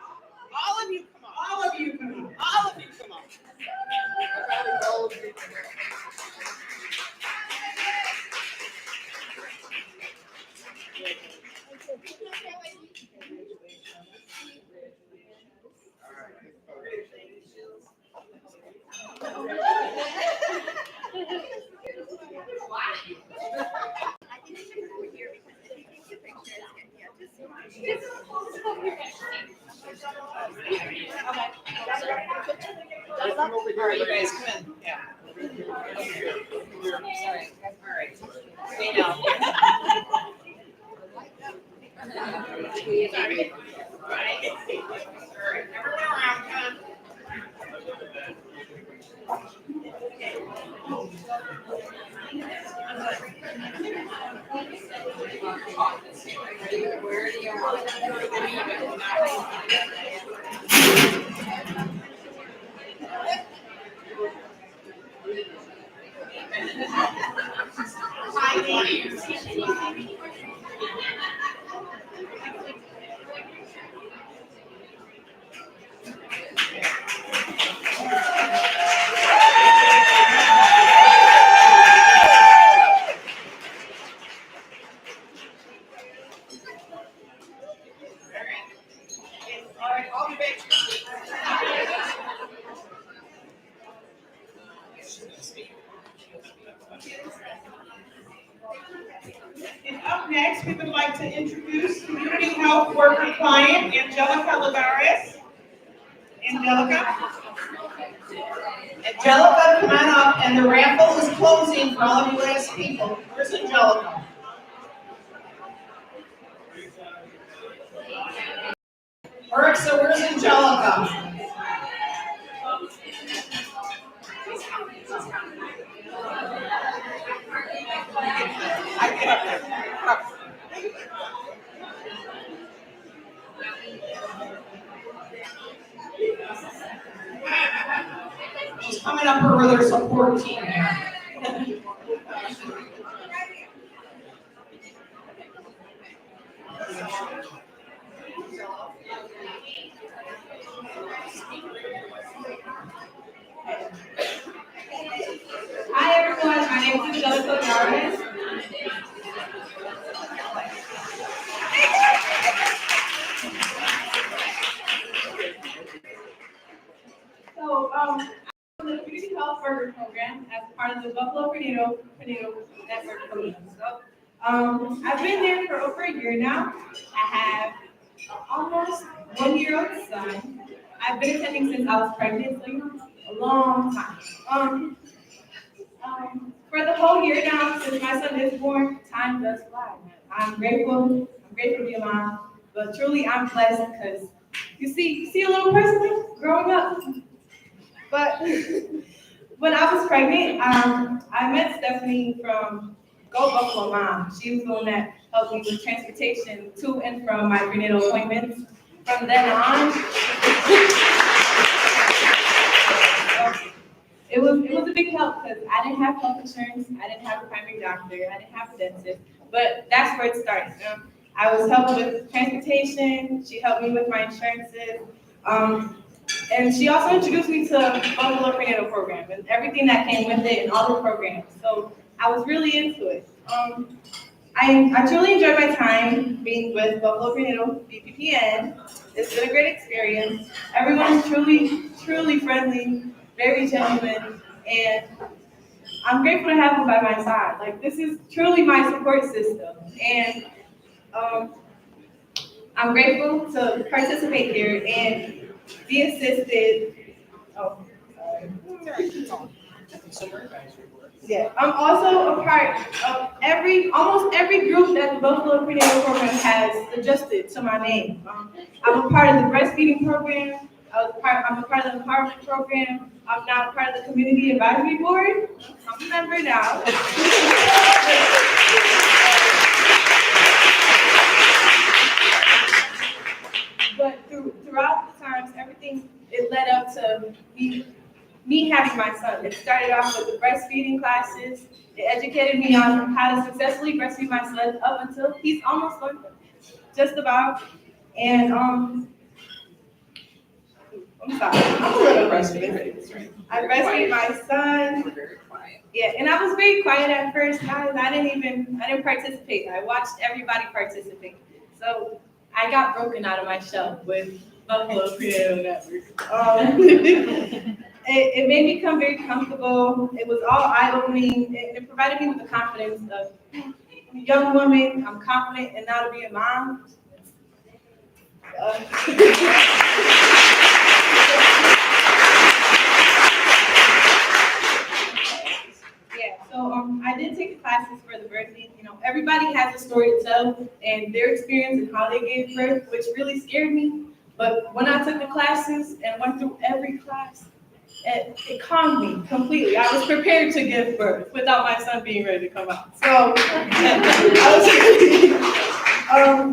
All of you come on. All of you come on. All of you come on. All right, you guys come in. Yeah. Sorry. All right. Stay down. Sorry. All right. Everyone around, come on. Where do you want All right, I'll be back. And up next, we would like to introduce community health worker client Angelica Lagares. Angelica, come on up, and the raffle is closing for all of you last people. Where's Angelica? Erixa, where's Angelica? I get up there. Up. She's coming up her with her support team there. Hi everyone, my name is Angelica Lagares. So, I'm in the Community Health Worker Program as part of the Buffalo Prenatal Network program. So, I've been there for over a year now. I have an almost 1-year-old son. I've been attending since I was pregnant, so you know, a long time. For the whole year now, since my son is born, time does fly. I'm grateful to be a mom, but truly I'm blessed because you see a little person growing up. But when I was pregnant, I met Stephanie from Go Buffalo Mom. She was the one that helped me with transportation to and from my prenatal appointments. From then on, it was a big help because I didn't have health insurance, I didn't have a primary doctor, I didn't have a dentist, but that's where it started. I was helped with transportation, she helped me with my insurances, and she also introduced me to Buffalo Prenatal Program and everything that came with it and all the programs. So I was really into it. I truly enjoyed my time being with Buffalo Prenatal, BPPN. It's been a great experience. Everyone is truly friendly, very genuine, and I'm grateful to have them by my side. Like, this is truly my support system, and I'm grateful to participate here and be assisted. Oh, sorry. Yeah, I'm also a part of almost every group that the Buffalo Prenatal Program has suggested to my name. I'm a part of the breastfeeding program. I'm a part of the empowerment program. I'm now part of the community advisory board. I'm a member now. But throughout the times, everything, it led up to me having my son. It started off with the breastfeeding classes. It educated me on how to successfully breastfeed my son up until he's almost like just about. And I'm sorry, I'm a little breastfeeding. I breastfeed my son. Yeah, and I was very quiet at first. I didn't participate. I watched everybody participate. So I got broken out of my shell with Buffalo Prenatal Network. It made me become very comfortable. It was all eye-opening. It provided me with the confidence of a young woman. I'm confident and now to be a mom. Yeah, so I did take the classes for the birthing. You know, everybody has a story to tell and their experience and how they gave birth, which really scared me. But when I took the classes and went through every class, it calmed me completely. I was prepared to give birth without my son being ready to come out. So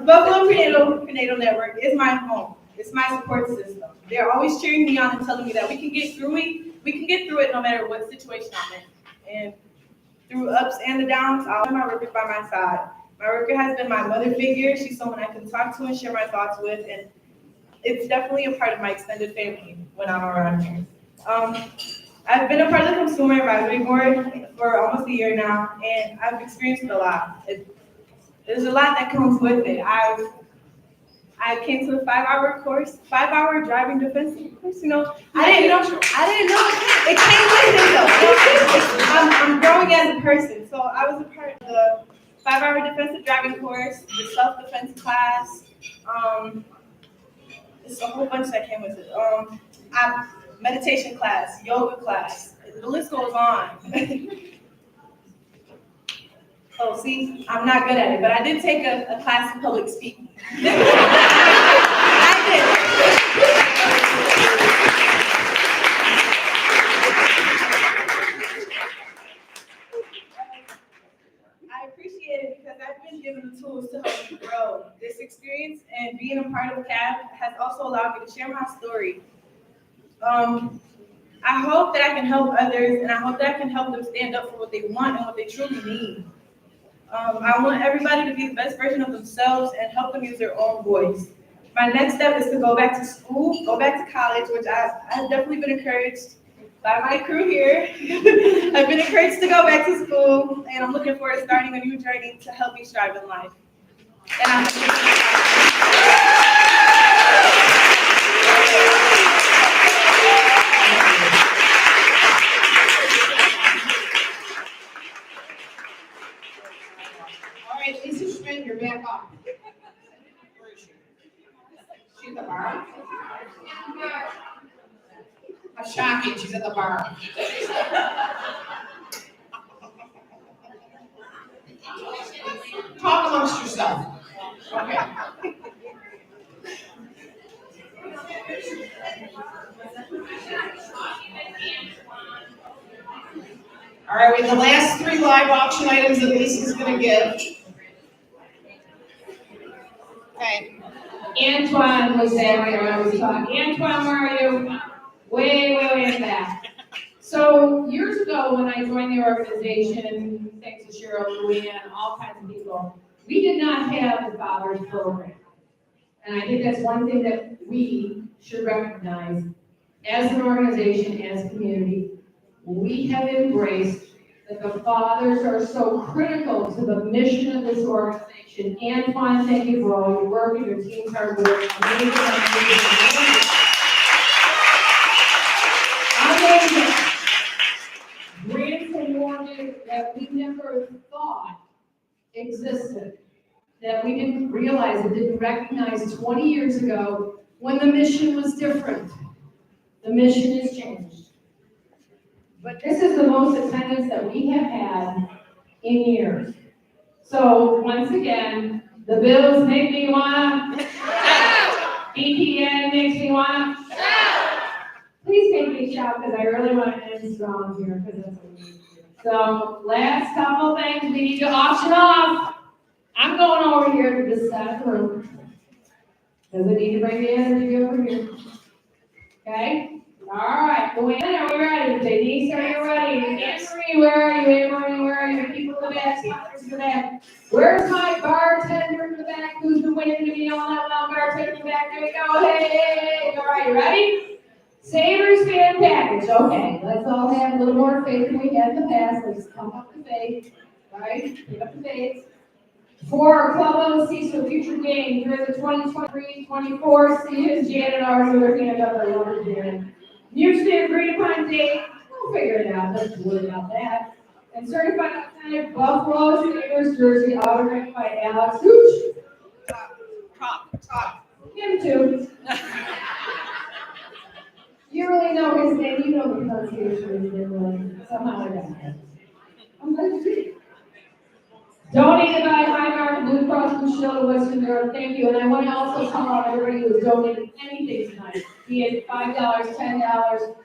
Buffalo Prenatal Network is my home. It's my support system. They're always cheering me on and telling me that we can get through it. We can get through it no matter what situation I'm in. And through ups and the downs, I'll have my worker by my side. My worker has been my mother figure. She's someone I can talk to and share my thoughts with, and it's definitely a part of my extended family when I'm around here. I've been a part of the Consumer Advisory Board for almost a year now, and I've experienced a lot. There's a lot that comes with it. I came to the 5-hour course, 5-hour driving defensive course. You know, I didn't know it came with it though. I'm growing as a person, so I was a part of the 5-hour defensive driving course, the self-defense class. It's a whole bunch that came with it. Meditation class, yoga class. The list goes on. Oh, see, I'm not good at it, but I did take a class in public speaking. I did. I appreciate it because I've been given the tools to help me grow. This experience and being a part of CAB has also allowed me to share my story. I hope that I can help others, and I hope that I can help them stand up for what they want and what they truly need. I want everybody to be the best version of themselves and help them use their own voice. My next step is to go back to school, go back to college, which I've definitely been encouraged by my crew here. I've been encouraged to go back to school, and I'm looking forward to starting a new journey to help me strive in life. And All right, Lisa Schmidt, you're back up. Where is she? She's at the bar? How shocking, she's at the bar. Talk amongst yourself. Okay. All right, we have the last 3 live auction items that Lisa's gonna give. Okay. Antoine was there when I was talking. Antoine, where are you? Way in the back. So years ago, when I joined the organization, thanks to Cheryl, Luann, all kinds of people, we did not have the Fathers Program. And I think that's one thing that we should recognize as an organization, as a community. We have embraced that the fathers are so critical to the mission of this organization. Antoine, thank you for all your work and your team's hard work. Amazing. Grants awarded that we never thought existed, that we didn't realize, and didn't recognize 20 years ago when the mission was different. The mission has changed. But this is the most attendance that we have had in years. So once again, the bills make me wanna, BPN makes me wanna, please make me shout because I really want to end strong here because that's what we need to do. So last couple things we need to auction off. I'm going over here to this side of the room because I need to bring the energy over here. Okay? All right, Luann, are we ready? Denise, are you ready? Anne-Marie, where are you? Anne-Marie, where are you? People in the back, sponsors in the back. Where's my bartender in the back who's been waiting to be on that well? Bartender in the back, there we go. Hey, all right, you ready? Savers fan package. Okay, let's all have a little more faith than we had in the past. Let's pump up the faith. All right, pick up the faith. For Club LC, so future game, here are the 2023-24 seasons. Janet already with her hand up. I love her, Janet. Mutually agreed upon date. We'll figure it out. Let's worry about that. And certified authentic Buffalo Sabres jersey autographed by Alex Hooch. Top. Him too. You really know his name, you know the pronunciation of his name, somehow I got it. I'm glad you did. Donated by Highmark Blue Cross Blue Shield of Western Europe, thank you. And I want to also call out everybody who has donated anything tonight, be it $5, $10,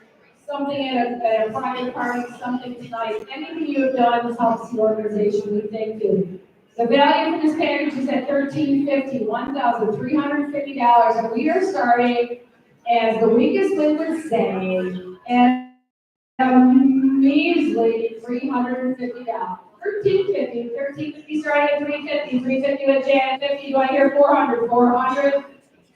something at a private party, something tonight. Anything you have done helps the organization. We thank you. The value for this package is at $1,350, $1,350, and we are starting, as the weakest link would say, at a measly $350. $1,350 starting at $350, $350 with Janet, $50. Do I hear 400?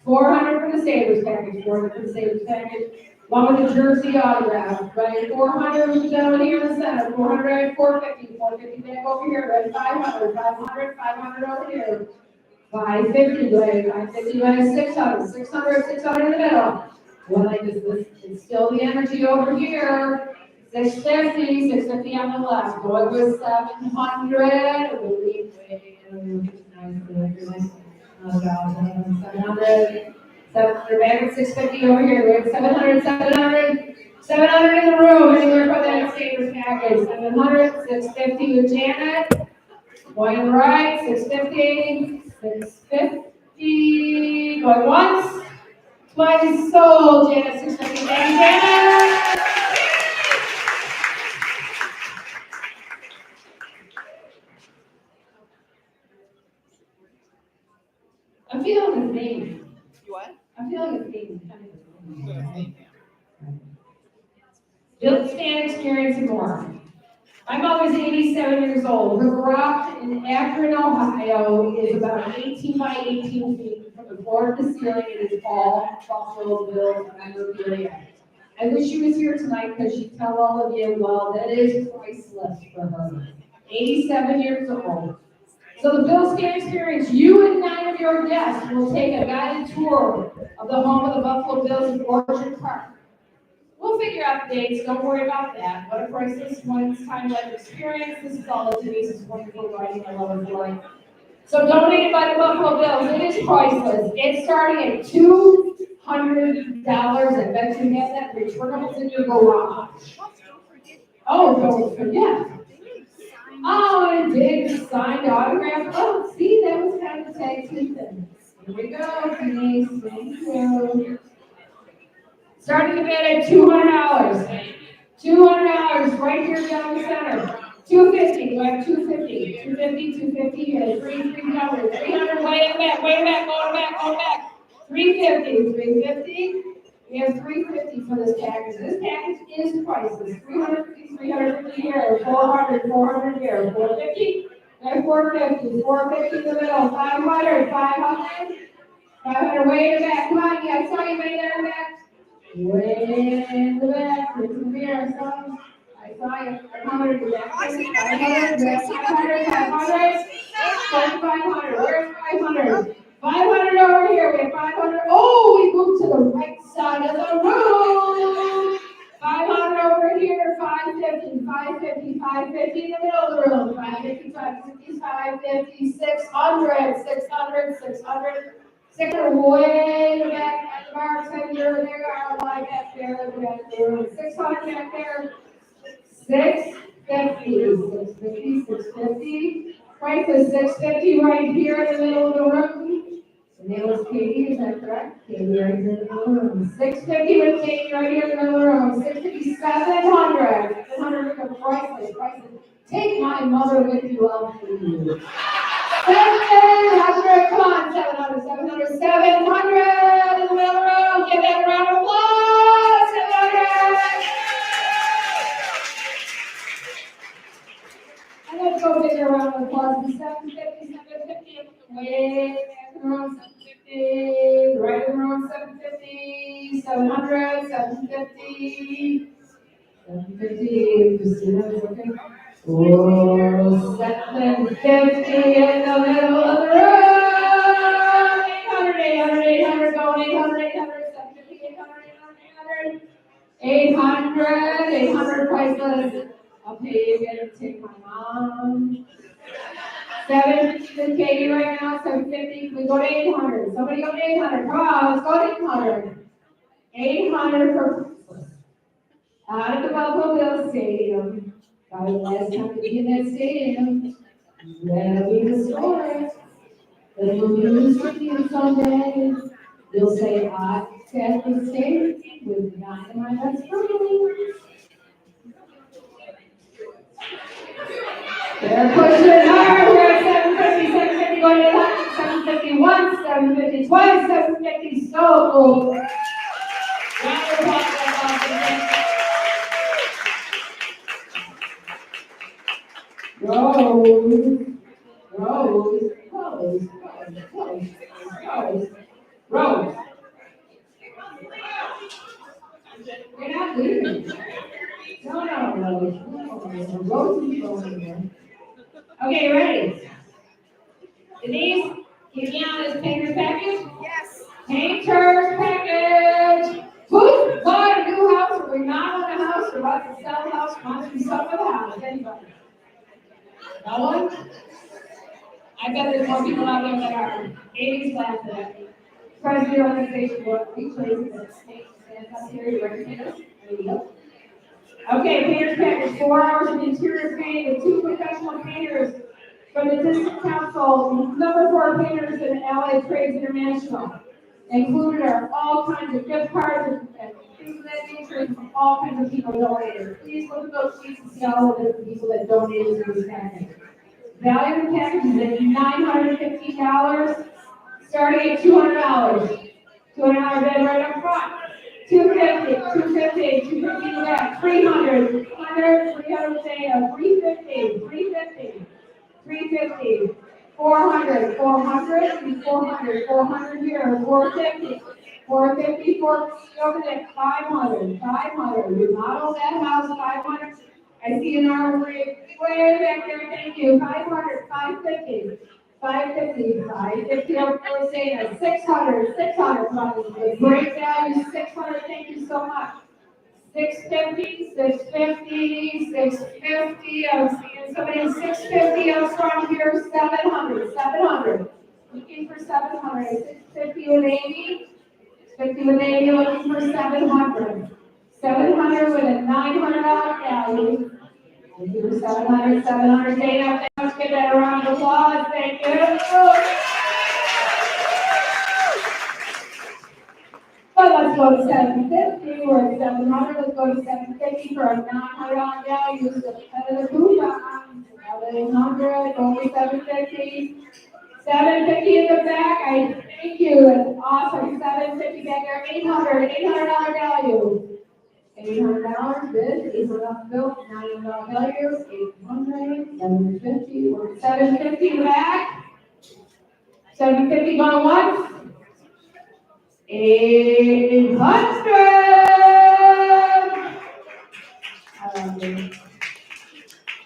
400 for the Savers package, 400 for the Savers package. One with the jersey autograph, right? 400 with the gentleman here in the center, 400 right, 450, 450 back over here, right? 500, 500, 500 over here. 550, right? 550 right, 600, 600, 600 in the middle. Well, like this, it's still the energy over here. 650, 650 on the left. Going with 700. Oh, God, 700. 700 back at 650 over here. We have 700, 700. 700 in the room. Anywhere from that Savers package. 700, 650 with Janet. Going right, 650. 650. Going once. Twice sold. Janet, 650. Thank you, Janet. I'm feeling his name. You what? I'm feeling his name. Built stand experience and more. My mother's 87 years old. Her garage in Akron, Ohio is about 18 by 18 feet from the floor to the ceiling. It is all Buffalo Bills memorabilia. I wish she was here tonight because she'd tell all of you, well, that is priceless for her. 87 years old. So the Bill Scan Experience, you and 9 of your guests will take a guided tour of the home of the Buffalo Bills in Orchard Park. We'll figure out the dates, don't worry about that. What a priceless once-time life experience. This is all of Denise's wonderful writing I love her life. So donated by the Buffalo Bills, it is priceless. It's starting at $200. I bet you have that returnables in your garage. Oh, don't forget. Oh, and Dick signed autograph. Oh, see, that was kind of a tag team thing. Here we go, Denise. Thank you. Starting the bid at $200. $200 right here down the center. 250. Do I have 250? 250, 250. You have 300. 300. Wait a minute. Going back. 350. 350. We have 350 for this package. This package is priceless. 350, 350 here. 400, 400 here. 450. And 450. 450 in the middle. 500, 500. 500 way in the back. Come on, yeah, I saw you way there in the back. Way in the back. Listen here, son. I saw you. 500 in the back. 500, 500, 500. 500. Where's 500? 500 over here. We have 500. Oh, we moved to the right side of the room. 500 over here. 550, 550, 550 in the middle of the room. 550, 550, 550, 600, 600, 600. 600 way in the back at the bartender. There are a lot back there. 600 back there. 650, 650, 650. Price is 650 right here in the middle of the room. The name is Katie, is that correct? Katie right here in the middle of the room. 650 with Katie right here in the middle of the room. 650, 700. 700 with the priceless. Take my mother with you, I'll see you. 700, come on, 700, 700, 700 in the middle of the room. Give that a round of applause. 700. And let's go bigger round of applause. 750, 750, way back in the room, 750, right in the room, 750, 700, 750, 750, Christina, is okay? Oh, 750 in the middle of the room. 800, 800, 800, going 800, 800, 750, 800, 800, 800, 800 priceless. I'll pay you again to take my mom. 750 right now, 750, we go to 800. Somebody go to 800. Come on, let's go to 800. 800 for out of the Buffalo Bills Stadium. Probably the last time to be in that stadium. That'll be the story. That will be with you someday. You'll say, I sat the stadium with nine of my best friends. They're pushing it hard. We're at 750, 750 going to 800, 751, 750 twice, 750 so. Now we're talking about the Rose, Rose, Rose, Rose, Rose, Rose. You're not leaving. No, Rose. Rose is going there. Okay, ready? Denise, give me on this painter's package? Yes. Painter's package. Who's bought a new house or remodel a house or about to sell a house, wants to do something with a house? Anybody? No one? I bet there's more people out there that are. Amy's laughing at me. President of the organization, what we place that stands up here, you ready for this? There you go. Okay, painter's package, 4 hours of interior painting with 2 professional painters from the district council, number 4 painters in LA Trades International. Included are all kinds of gift cards and things of that nature from all kinds of people donated. Please look at those sheets and see all of the people that donated to this package. Value of the package is at $950, starting at $200. $200 bed right up front. 250, 250, 250 in the back, 300, 100, 300 data, 350, 350, 350, 400, 400, 400, 400 here, 450, 450, 450 over there, 500, 500, remodel that house, 500. I see an arm way back there, thank you, 500, 550. 550, 550, we're saying at 600, 600, probably. Great value, 600, thank you so much. 650, 650, 650, I'm seeing somebody 650 up front here, 700, 700. Looking for 700, 650 with Amy, 650 with Amy, looking for 700. 700 with a $900 value. Looking for 700, 700, Dana, let's give that a round of applause, thank you. So let's go to 750, we're at 700, let's go to 750 for a $900 value, use the head of the coupon, 700, go to 750. 750 in the back, I thank you, that's awesome, 750 back there, $800 value. $800 bid, $800 bill, $900 value, 800, 750, we're at 750 in the back. 750 going once. 800.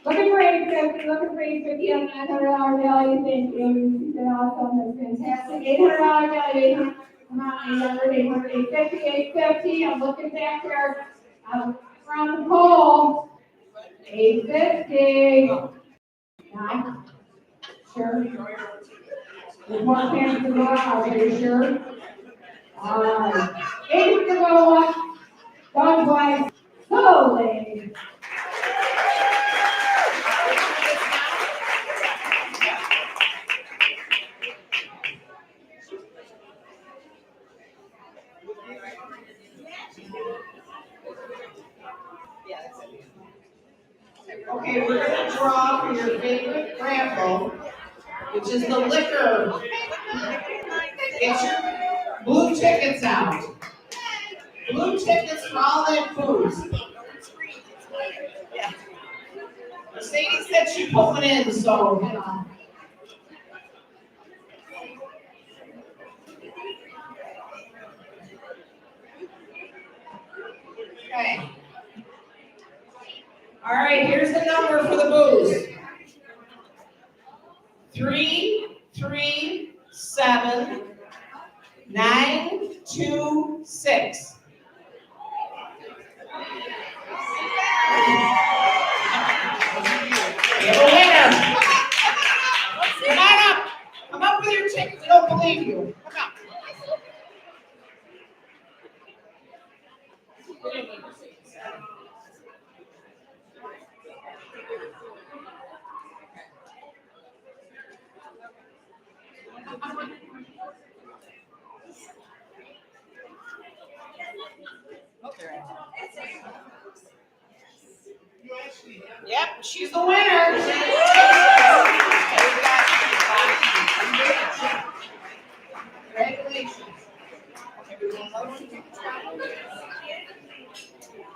Looking for 850, looking for 850 on $900 value, thank you. That's awesome, that's fantastic. $800 value, 800, come on, 800, 800, 850, 850. I'm looking back here. From the pole, 850. Now, sure. There's more hands to go out, are you sure? 8 to go up. Dog twice. Slowly. Okay, we're going to draw for your favorite raffle, which is the liquor. Get your blue tickets out. Blue tickets for all that booze. Sadie said she put one in, so, you know. Okay. All right, here's the number for the booze. 337926. We have a winner. believe you. Come on. Yep, she's the winner. Congratulations.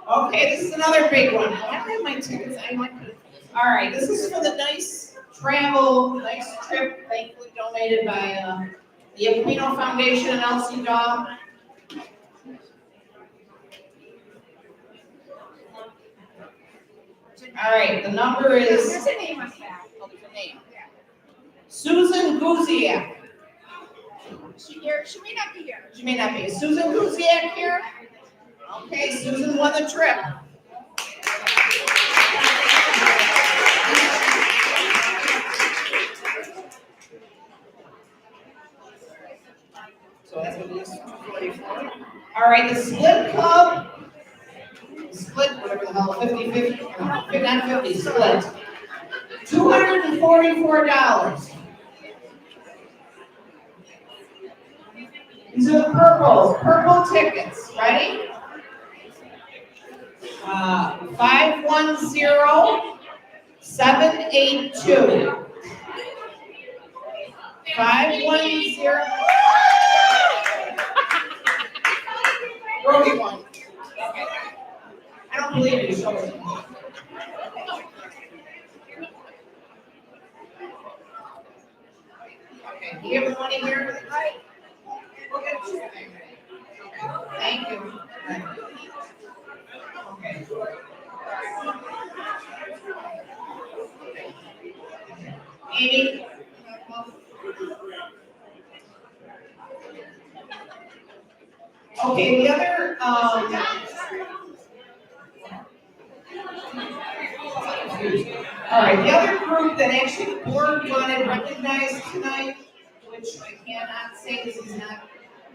Okay, this is another big one. I have my tickets. All right, this is for the nice travel, nice trip, thankfully donated by the Aquino Foundation and Elsie Dog. All right, the number is. There's a name on the back. Oh, there's a name. Susan Guziak. She here, she may not be here. She may not be. Is Susan Guziak here? Okay, Susan won the trip. So that's what it is. 244. All right, the split club. Split, whatever the hell, 50-50, not 50, split. $244. These are the purple tickets. Ready? 510782. 510. Brody won. I don't believe you, show it. Okay, do you have the money here? We'll get you. Thank you. Okay. Amy? Okay, the other, all right, the other group that actually the board wanted recognized tonight, which I cannot say this is not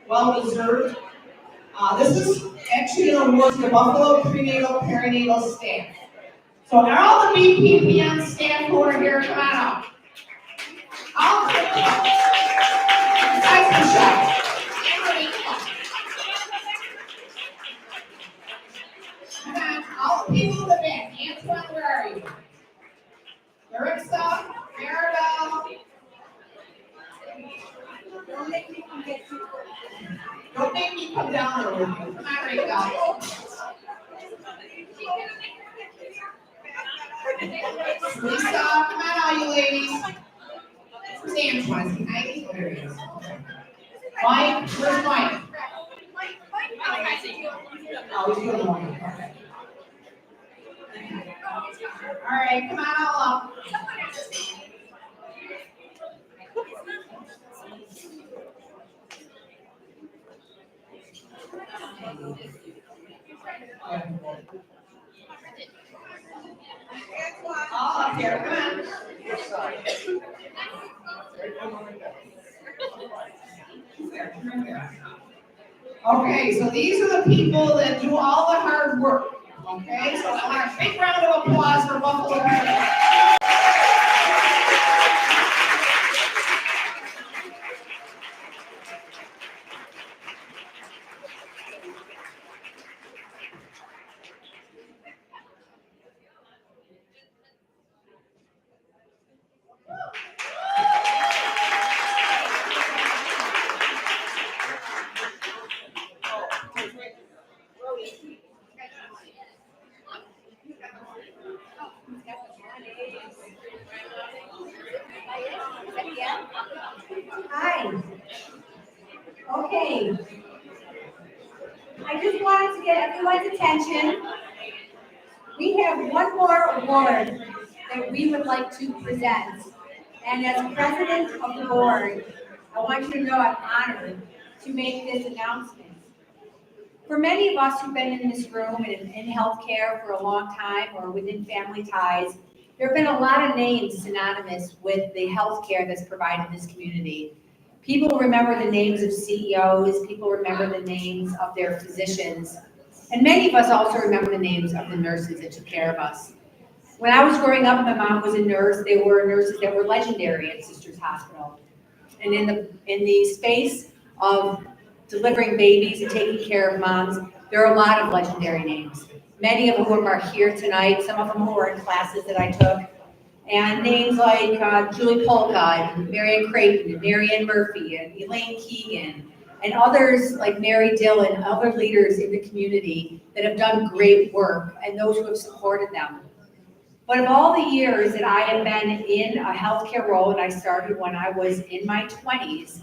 well deserved. This is actually an award to the Buffalo prenatal perinatal staff. So now all the BPPN staff who are here, come on out. All the guys can shout. Emily, come on. Come on, all the people in the back. Antoine, where are you? Larissa, Maribel. Don't make me forget to. Don't make me come down there with you. Come on, Rachel. Lisa, come on, all you ladies. Where's Antoine? There he is. Mike, where's Mike? Oh, he's doing the one. Okay. All right, come on, all up. All up here, come on. Okay, so these are the people that do all the hard work. Okay, so I want a big round of applause for Buffalo. Hi. Okay. I just wanted to get everyone's attention. We have one more award that we would like to present. And as president of the board, I want you to know I'm honored to make this announcement. For many of us who've been in this room and in healthcare for a long time or within family ties, there have been a lot of names synonymous with the healthcare that's provided in this community. People remember the names of CEOs, people remember the names of their physicians, and many of us also remember the names of the nurses that took care of us. When I was growing up, my mom was a nurse. There were nurses that were legendary at Sisters Hospital. And in the space of delivering babies and taking care of moms, there are a lot of legendary names. Many of whom are here tonight, some of them were in classes that I took. And names like Julie Polka and Marianne Creighton and Marianne Murphy and Elaine Keegan and others like Mary Dillon, other leaders in the community that have done great work and those who have supported them. But of all the years that I have been in a healthcare role, and I started when I was in my 20s,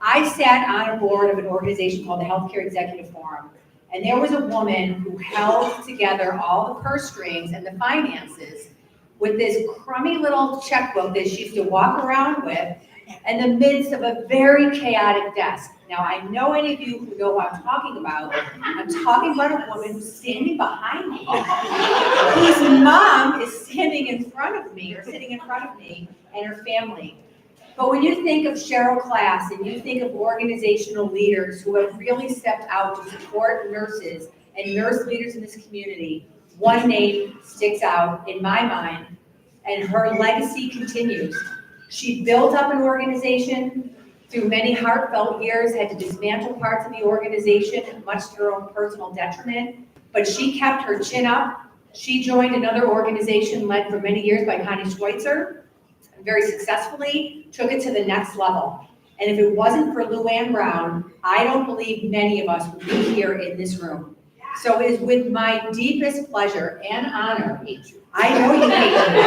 I sat on a board of an organization called the Healthcare Executive Forum. And there was a woman who held together all the purse strings and the finances with this crummy little checkbook that she used to walk around with in the midst of a very chaotic desk. Now, I know any of you who know what I'm talking about. I'm talking about a woman who's standing behind me, whose mom is standing in front of me, or sitting in front of me, and her family. But when you think of Cheryl Class and you think of organizational leaders who have really stepped out to support nurses and nurse leaders in this community, one name sticks out in my mind, and her legacy continues. She built up an organization through many heartfelt years, had to dismantle parts of the organization, much to her own personal detriment, but she kept her chin up. She joined another organization led for many years by Connie Schweitzer, and very successfully took it to the next level. And if it wasn't for Lou Ann Brown, I don't believe many of us would be here in this room. So it is with my deepest pleasure and honor, I know you hate me,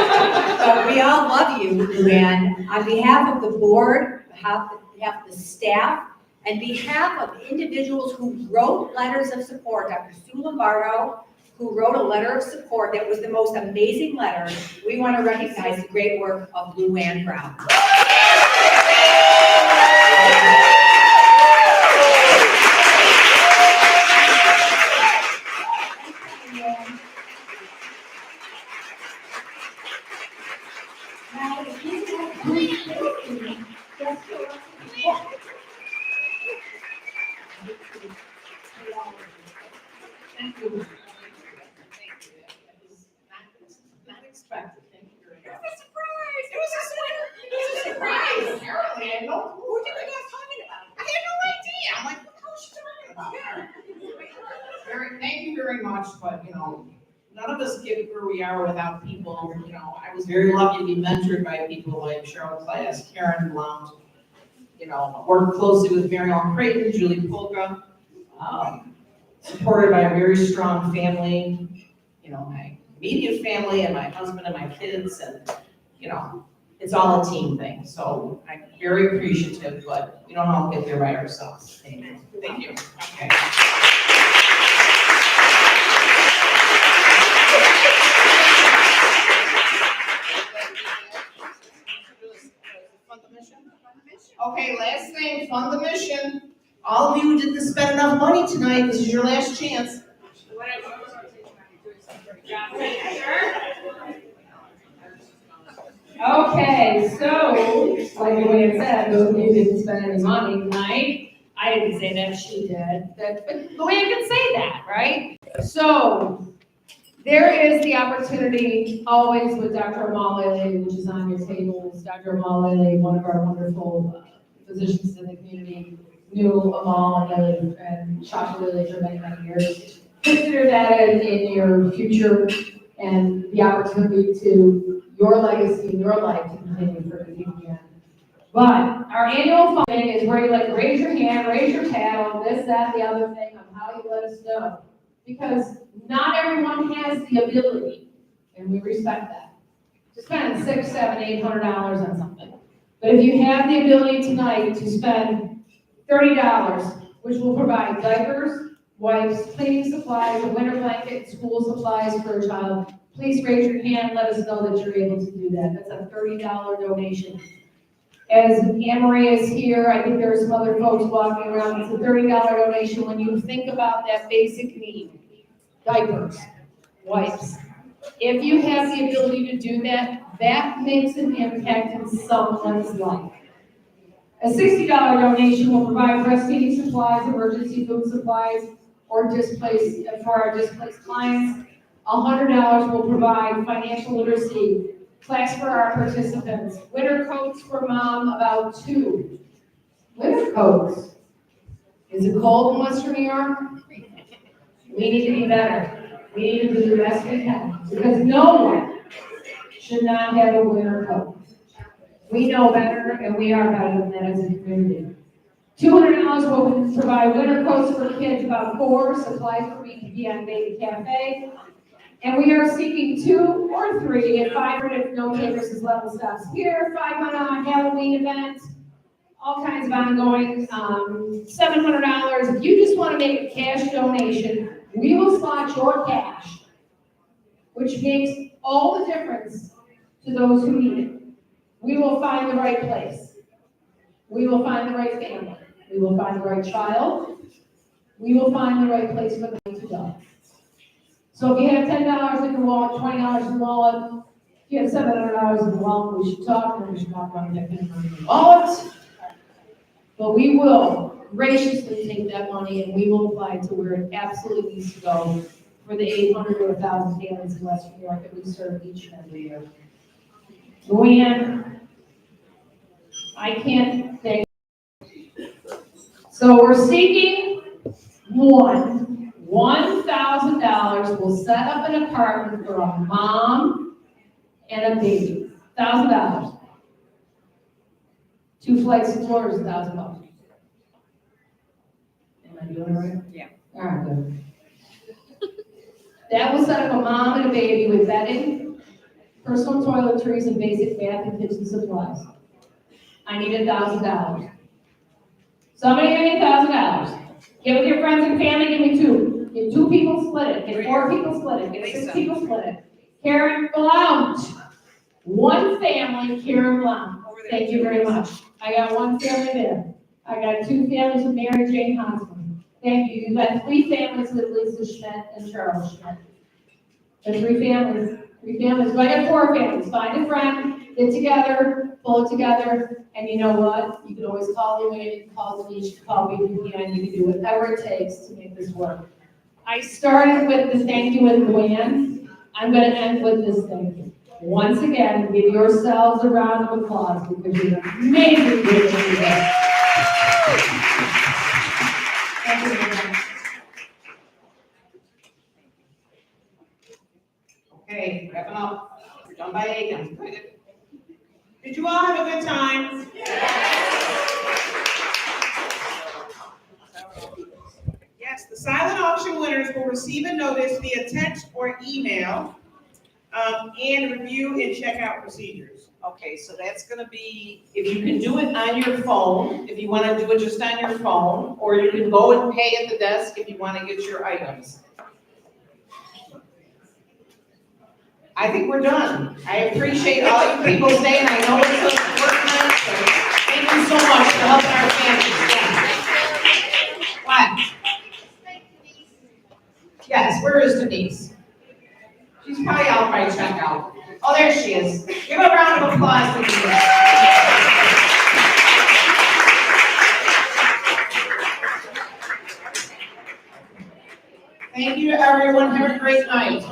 but we all love you, Lou Ann. On behalf of the board, on behalf of the staff, and behalf of individuals who wrote letters of support, Dr. Sue Lombardo, who wrote a letter of support that was the most amazing letter, we want to recognize the great work of Lou Ann Brown. Thank you. Not expected. Thank you very much. It was a surprise. Apparently, I know. Who did you guys talking about? I had no idea. I'm like, what the hell is she talking about? Thank you very much, but none of us get where we are without people. I was very lucky to be mentored by people like Cheryl Class, Karen Blount. Worked closely with Mary Ellen Creighton, Julie Polka. Supported by a very strong family, my immediate family and my husband and my kids, and it's all a team thing. So I'm very appreciative, but we don't all get there by ourselves. Thank you. Thank you. Okay. Okay, last thing, fund the mission. All of you who didn't spend enough money tonight, this is your last chance. Okay, so, like Luann said, those of you who didn't spend any money tonight, I didn't say that, she did, but Luann can say that, right? So, there is the opportunity always with Dr. Amalele, which is on your tables. Dr. Amalele, one of our wonderful physicians in the community, knew Amal and Shasha Lily for many, many years. Consider that in your future and the opportunity to your legacy and your life to continue for the union. But our annual funding is where you raise your hand, raise your paddle, this, that, the other thing on how you let us know. Because not everyone has the ability, and we respect that, to spend $600, $700, $800 on something. But if you have the ability tonight to spend $30, which will provide diapers, wipes, cleaning supplies, a winter blanket, school supplies for a child, please raise your hand, let us know that you're able to do that. That's a $30 donation. As Anne Marie is here, I think there are some other folks walking around, it's a $30 donation when you think about that basic need. Diapers, wipes. If you have the ability to do that, that makes an impact in someone's life. A $60 donation will provide breastfeeding supplies, emergency food supplies, or for our displaced clients. $100 will provide financial literacy class for our participants. Winter coats for mom, about 2. Winter coats. Is it cold in Western New York? We need to be better. We need to do the best we can, because no one should not have a winter coat. We know better, and we are better than that as a community. $200 will provide winter coats for kids about 4, supplies for BPP on Baby Cafe. And we are seeking 2 or 3, and 500 if no takers is level stops here, 500 on Halloween event, all kinds of ongoing, $700. If you just want to make a cash donation, we will slot your cash, which makes all the difference to those who need it. We will find the right place. We will find the right family. We will find the right child. We will find the right place for them to go. So if you have $10 in your wallet, $20 in your wallet, if you have $700 in your wallet, we should talk, and we should talk about that in your wallet. But we will graciously take that money and we will apply it to where it absolutely needs to go for the 800 or 1,000 families in Western New York that we serve each and every year. Luann, I can't thank you. So we're seeking $1,000 will set up an apartment for a mom and a baby. $1,000. 2 flights of floors, $1,000. Am I doing it right? Yeah. All right, good. That will set up a mom and a baby with bedding, personal toiletries, and basic bath and kitchen supplies. I need $1,000. Somebody give me $1,000. Give it to your friends and family, give me 2. Get 2 people split it, get 4 people split it, get 6 people split it. Karen Blount. 1 family, Karen Blount. Thank you very much. I got 1 family there. I got 2 families with Mary Jane Hosman. Thank you. You got 3 families with Lisa Schmidt and Cheryl Schmidt. The 3 families. 3 families. So I got 4 families. Find a friend, get together, pull it together, and you know what? You can always call Luann, you can call Denise, you can call BPP, and you can do whatever it takes to make this work. I started with the thank you with Luann. I'm going to end with this thank you. Once again, give yourselves a round of applause because you're amazing people today. Thank you, Luann. Okay, wrapping up. We're done by 8. I'm excited. Did you all have a good time? Yes, the silent auction winners will receive a notice via text or email, and review and checkout procedures. Okay, so that's gonna be, if you can do it on your phone, if you wanna do it just on your phone, or you can go and pay at the desk if you wanna get your items. I think we're done. I appreciate all you people staying. I know it's a work night, so thank you so much for helping our families. Yeah. What? Yes, where is Denise? She's probably out by checkout. Oh, there she is. Give a round of applause for Denise. Thank you, everyone. Have a great night.